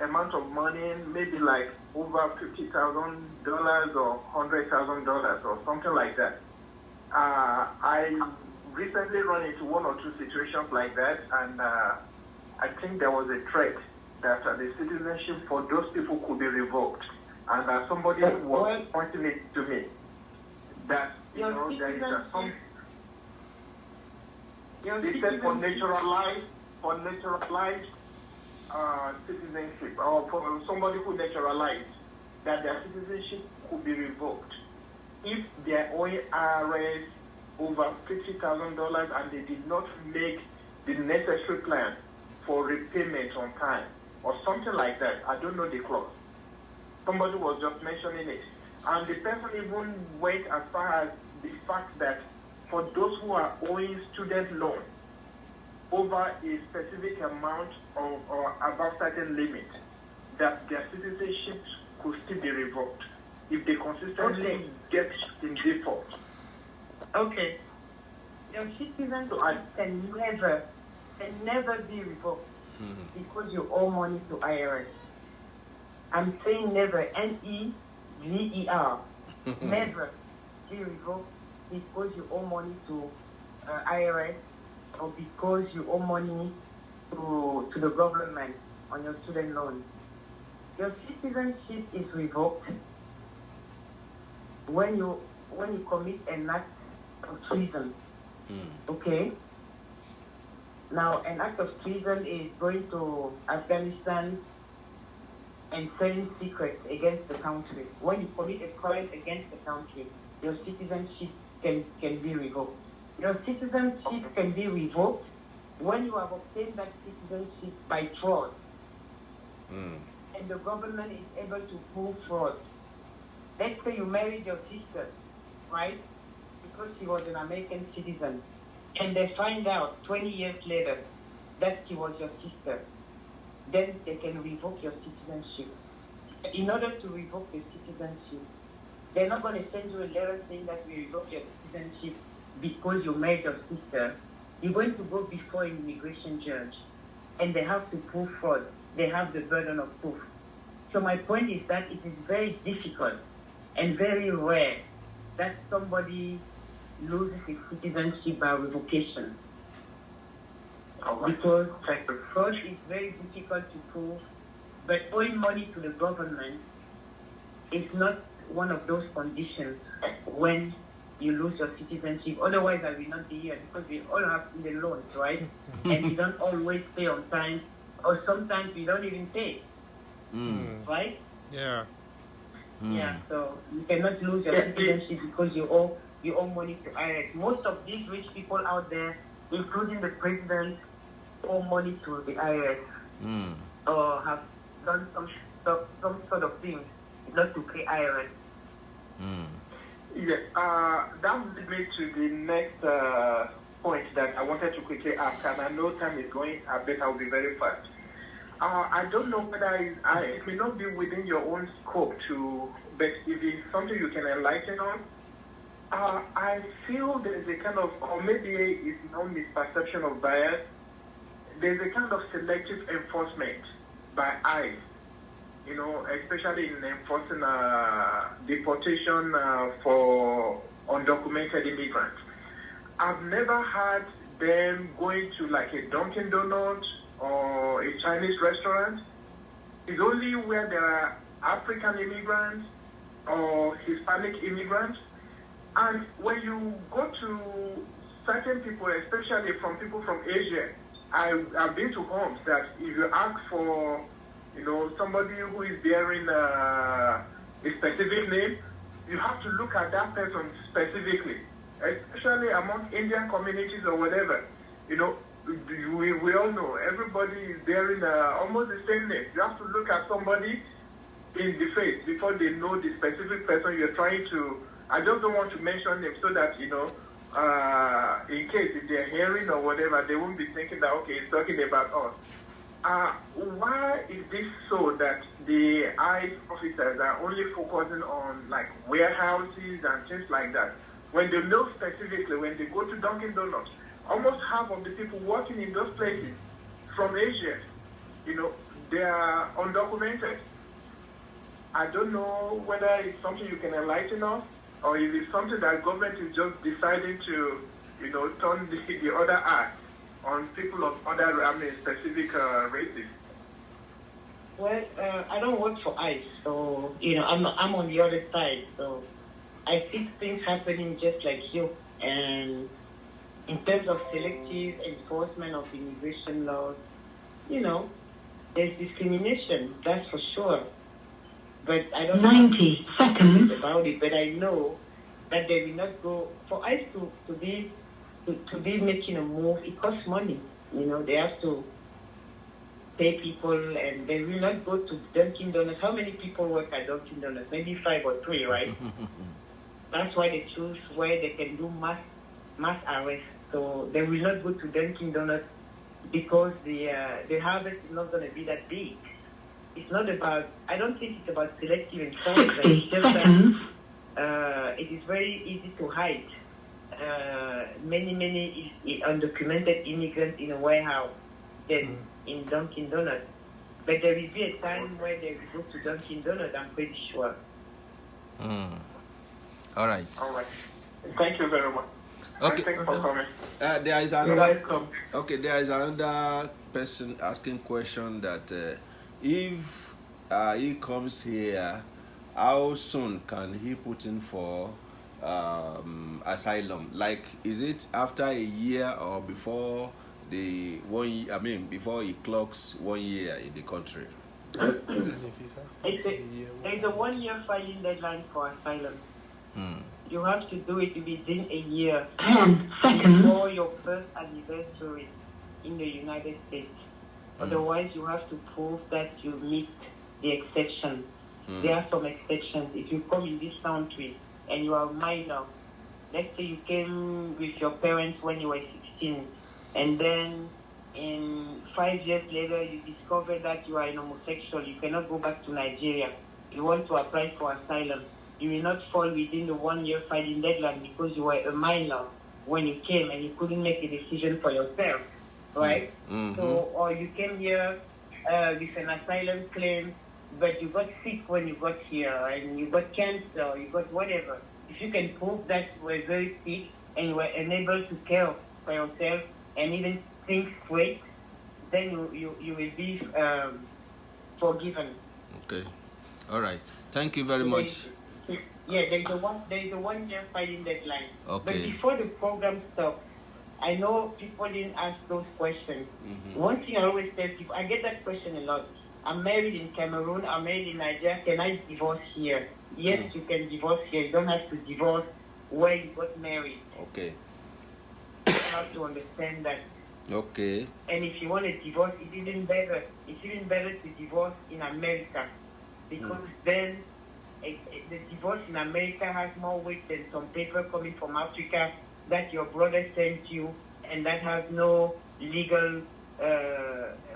amount of money, maybe like over $50,000 or $100,000 or something like that? I recently run into one or two situations like that, and I think there was a threat that the citizenship for those people could be revoked. And somebody was pointing it to me that there is some. They said for naturalized citizenship, or for somebody who naturalized, that their citizenship could be revoked if they are owing IRS over $50,000 and they did not make the necessary plan for repayment on time or something like that. I don't know the clause. Somebody was just mentioning it. And the person even went as far as the fact that for those who are owing student loan over a specific amount or above certain limit, that their citizenship could still be revoked if they consistently get in default. Okay. Your citizenship can never be revoked because you owe money to IRS. I'm saying never, N-E-V-E-R. Never be revoked because you owe money to IRS or because you owe money to the government on your student loan. Your citizenship is revoked when you commit an act of treason. Okay? Now, an act of treason is going to Afghanistan and selling secrets against the country. When you commit a crime against the country, your citizenship can be revoked. Your citizenship can be revoked when you have obtained that citizenship by fraud. And the government is able to prove fraud. Let's say you married your sister, right? Because she was an American citizen. And they find out 20 years later that she was your sister. Then they can revoke your citizenship. In order to revoke the citizenship, they're not going to send you a letter saying that we revoke your citizenship because you married your sister. You're going to go before an immigration judge, and they have to prove fraud. They have the burden of proof. So my point is that it is very difficult and very rare that somebody loses his citizenship by revocation. Because fraud is very difficult to prove, but owing money to the government is not one of those conditions when you lose your citizenship. Otherwise, I will not be here because we all have student loans, right? And we don't always pay on time, or sometimes we don't even pay, right? Yeah. Yeah, so you cannot lose your citizenship because you owe money to IRS. Most of these rich people out there, including the president, owe money to the IRS or have done some sort of thing not to pay IRS. Yeah, that leads me to the next point that I wanted to quickly ask, and I know time is going. I bet I'll be very fast. I don't know whether it may not be within your own scope but if it's something you can enlighten on. I feel there's a kind of, or maybe it's no misperception of bias, there's a kind of selective enforcement by ICE, especially in enforcing deportation for undocumented immigrants. I've never had them going to like a Dunkin' Donuts or a Chinese restaurant. It's only where there are African immigrants or Hispanic immigrants. And when you go to certain people, especially from people from Asia, I've been to homes that if you ask for, somebody who is bearing a specific name, you have to look at that person specifically, especially among Indian communities or whatever. We all know everybody is bearing almost the same name. You have to look at somebody in the face before they know the specific person you're trying to. I just don't want to mention them so that in case if they're hearing or whatever, they won't be thinking that, okay, it's talking about us. Why is this so that the ICE officers are only focusing on like warehouses and things like that? When they know specifically, when they go to Dunkin' Donuts, almost half of the people working in those places from Asia, they are undocumented. I don't know whether it's something you can enlighten us, or is it something that government is just deciding to, turn the other eye on people of other, specific races? Well, I don't work for ICE, so I'm on the other side. So I see things happening just like you. And in terms of selective enforcement of immigration laws, there's discrimination. That's for sure. But I don't know 90 seconds about it. But I know that they will not go for ICE to be making a move. It costs money. They have to pay people, and they will not go to Dunkin' Donuts. How many people work at Dunkin' Donuts? Maybe 5 or 3, right? That's why they choose where they can do mass arrest. So they will not go to Dunkin' Donuts because the harvest is not going to be that big. It's not about. I don't think it's about selective enforcement. It's just that it is very easy to hide many undocumented immigrants in a warehouse than in Dunkin' Donuts. But there will be a time where they will go to Dunkin' Donuts, I'm pretty sure. All right. All right. Thank you very much. Okay. Thanks for coming. There is You're another. welcome. Okay, there is another person asking question that if he comes here, how soon can he put in for asylum? Like, is it after a year or before the 1 year? I mean, before he clocks 1 year in the country? There's a 1 year filing deadline for asylum. You have to do it within a year 10 seconds before your first anniversary in the United States. Otherwise, you have to prove that you meet the exception. There are some exceptions. If you come in this country and you are minor, let's say you came with your parents when you were 16, and then in 5 years later you discover that you are an homosexual, you cannot go back to Nigeria. You want to apply for asylum. You will not fall within the 1 year filing deadline because you were a minor when you came and you couldn't make a decision for yourself, right? So, or you came here with an asylum claim, but you got sick when you got here, and you got cancer, you got whatever. If you can prove that you were very sick and you were unable to care for yourself and even think straight, then you will be forgiven. Okay. All right. Thank you very much. Yeah, there is a 1 year filing deadline. Okay. But before the program stops, I know people didn't ask those questions. One thing I always tell people, I get that question a lot. I'm married in Cameroon, I'm married in Nigeria, can I divorce here? Yes, you can divorce here. You don't have to divorce where you got married. Okay. You have to understand that. Okay. And if you want to divorce, it's even better to divorce in America, because then the divorce in America has more weight than some paper coming from Africa that your brother sent you, and that has no legal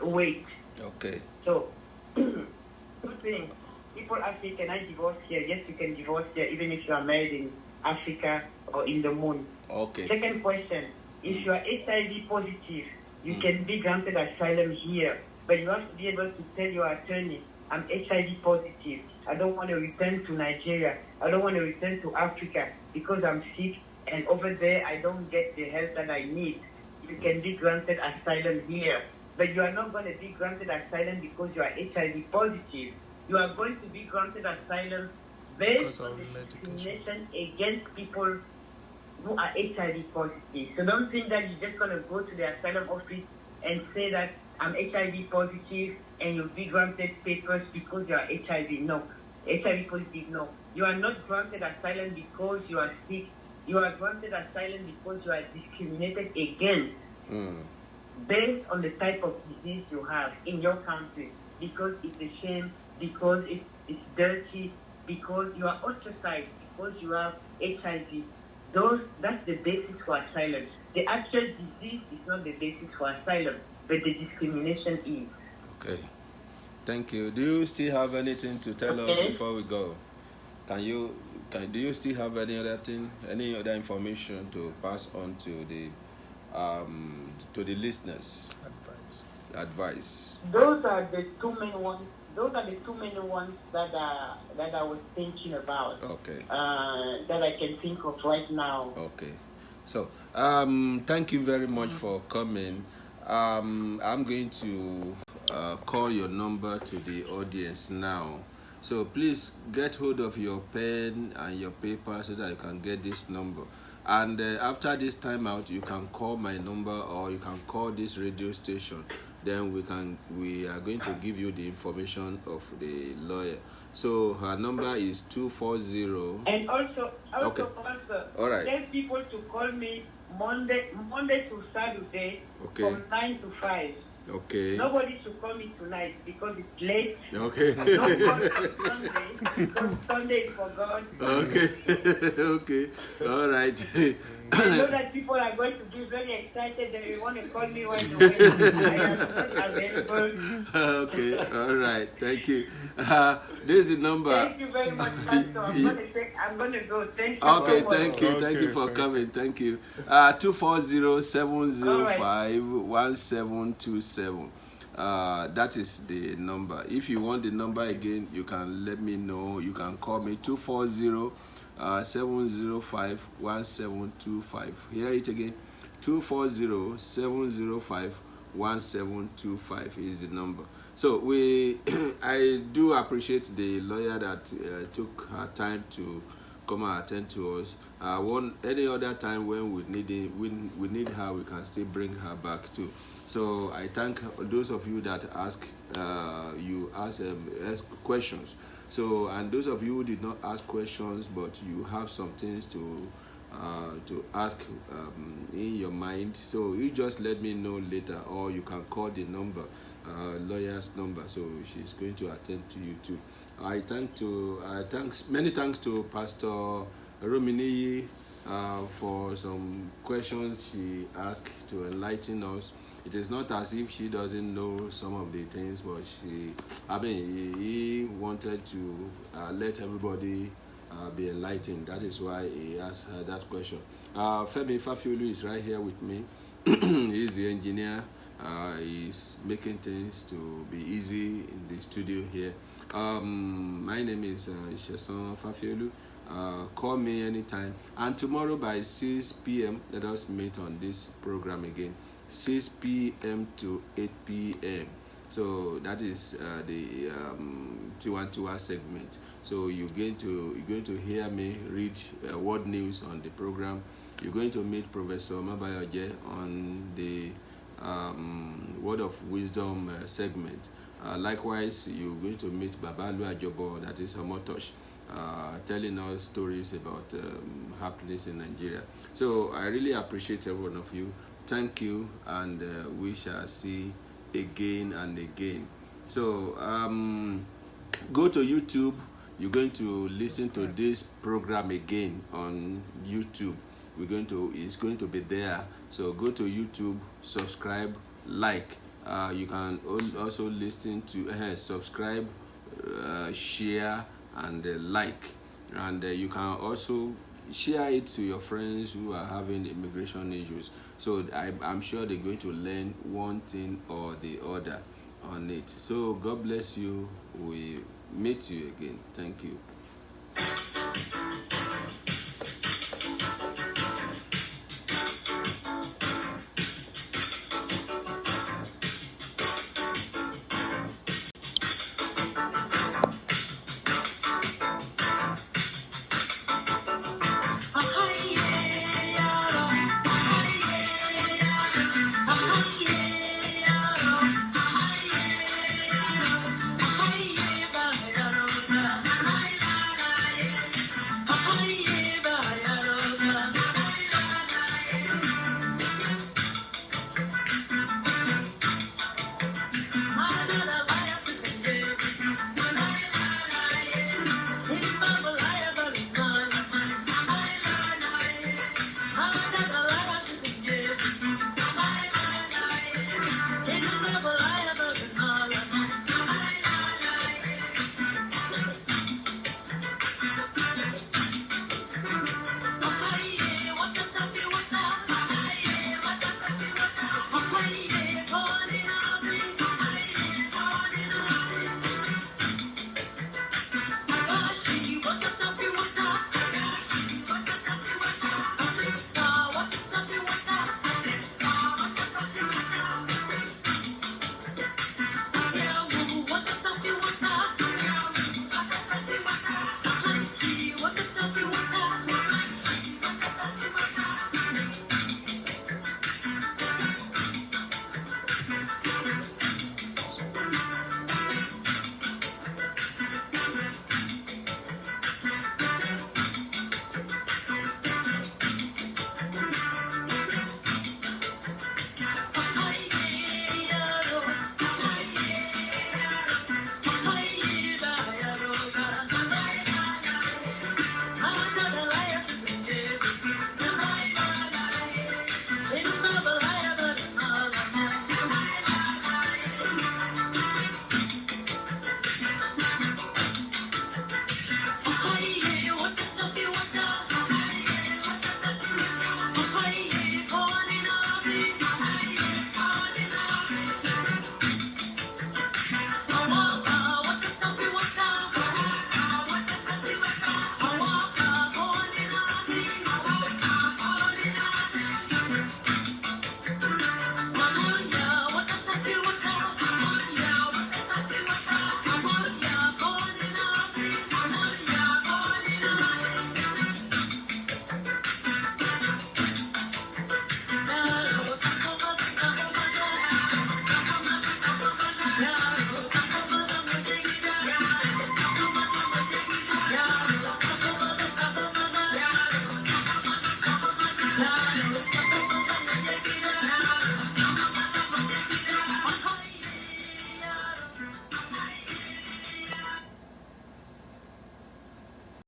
weight. Okay. So, two things. People ask me, can I divorce here? Yes, you can divorce here, even if you are married in Africa or in the moon. Okay. Second question, if you are HIV positive, you can be granted asylum here, but you have to be able to tell your attorney, I'm HIV positive. I don't want to return to Nigeria. I don't want to return to Africa because I'm sick, and over there I don't get the help that I need. You can be granted asylum here. But you are not going to be granted asylum because you are HIV positive. You are going to be granted asylum based on the discrimination against people who are HIV positive. So don't think that you're just going to go to the asylum office and say that I'm HIV positive and you'll be granted papers because you are HIV. No. HIV positive, no. You are not granted asylum because you are sick. You are granted asylum because you are discriminated against based on the type of disease you have in your country, because it's a shame, because it's dirty, because you are ostracized, because you have HIV. That's the basis for asylum. The actual disease is not the basis for asylum, but the discrimination is. Okay. Thank you. Do you still have anything to tell us before we go? Do you still have any other information to pass on to the listeners? Advice. Those are the two main ones. Those are the two main ones that I was thinking about. Okay. That I can think of right now. Okay. So, thank you very much for coming. I'm going to call your number to the audience now. So please get hold of your pen and your paper so that you can get this number. And after this time out, you can call my number or you can call this radio station. Then we are going to give you the information of the lawyer. So her number is 240. And also, okay. All right. Tell people to call me Monday to Saturday from 9 to 5. Okay. Nobody should call me tonight because it's late. Okay. Don't call me Sunday because Sunday is for God. Okay. Okay. All right. I know that people are going to be very excited. They want to call me when I am not available. Okay. All right. Thank you. This is the number. Thank you very much, Pastor. I'm going to go. Thank you. Okay. Thank you. Thank you for coming. Thank you. 240-705-1727. That is the number. If you want the number again, you can let me know. You can call me 240-705-1725. Hear it again. 240-705-1725 is the number. So I do appreciate the lawyer that took her time to come and attend to us. Any other time when we need her, we can still bring her back too. So I thank those of you that ask questions. So, and those of you who did not ask questions, but you have some things to ask in your mind, so you just let me know later, or you can call the number, lawyer's number. So she's going to attend to you too. Many thanks to Pastor Romini for some questions she asked to enlighten us. It is not as if she doesn't know some of the things, but he wanted to let everybody be enlightened. That is why he asked her that question. Femi Fafiolu is right here with me. He's the engineer. He's making things to be easy in the studio here. My name is Cecile Fafiolu. Call me anytime. And tomorrow by 6 p.m., let us meet on this program again. 6 p.m. to 8 p.m. So that is the Tiwantiwa segment. So you're going to hear me read world news on the program. You're going to meet Professor Mabayoje on the Word of Wisdom segment. Likewise, you're going to meet Babalu Ajobo, that is Homotosh, telling us stories about happenings in Nigeria. So I really appreciate every one of you. Thank you, and we shall see again and again. So go to YouTube. You're going to listen to this program again on YouTube. It's going to be there. So go to YouTube, subscribe, like. You can also listen to subscribe, share, and like. And you can also share it to your friends who are having immigration issues. So I'm sure they're going to learn one thing or the other on it. So God bless you. We meet you again. Thank you.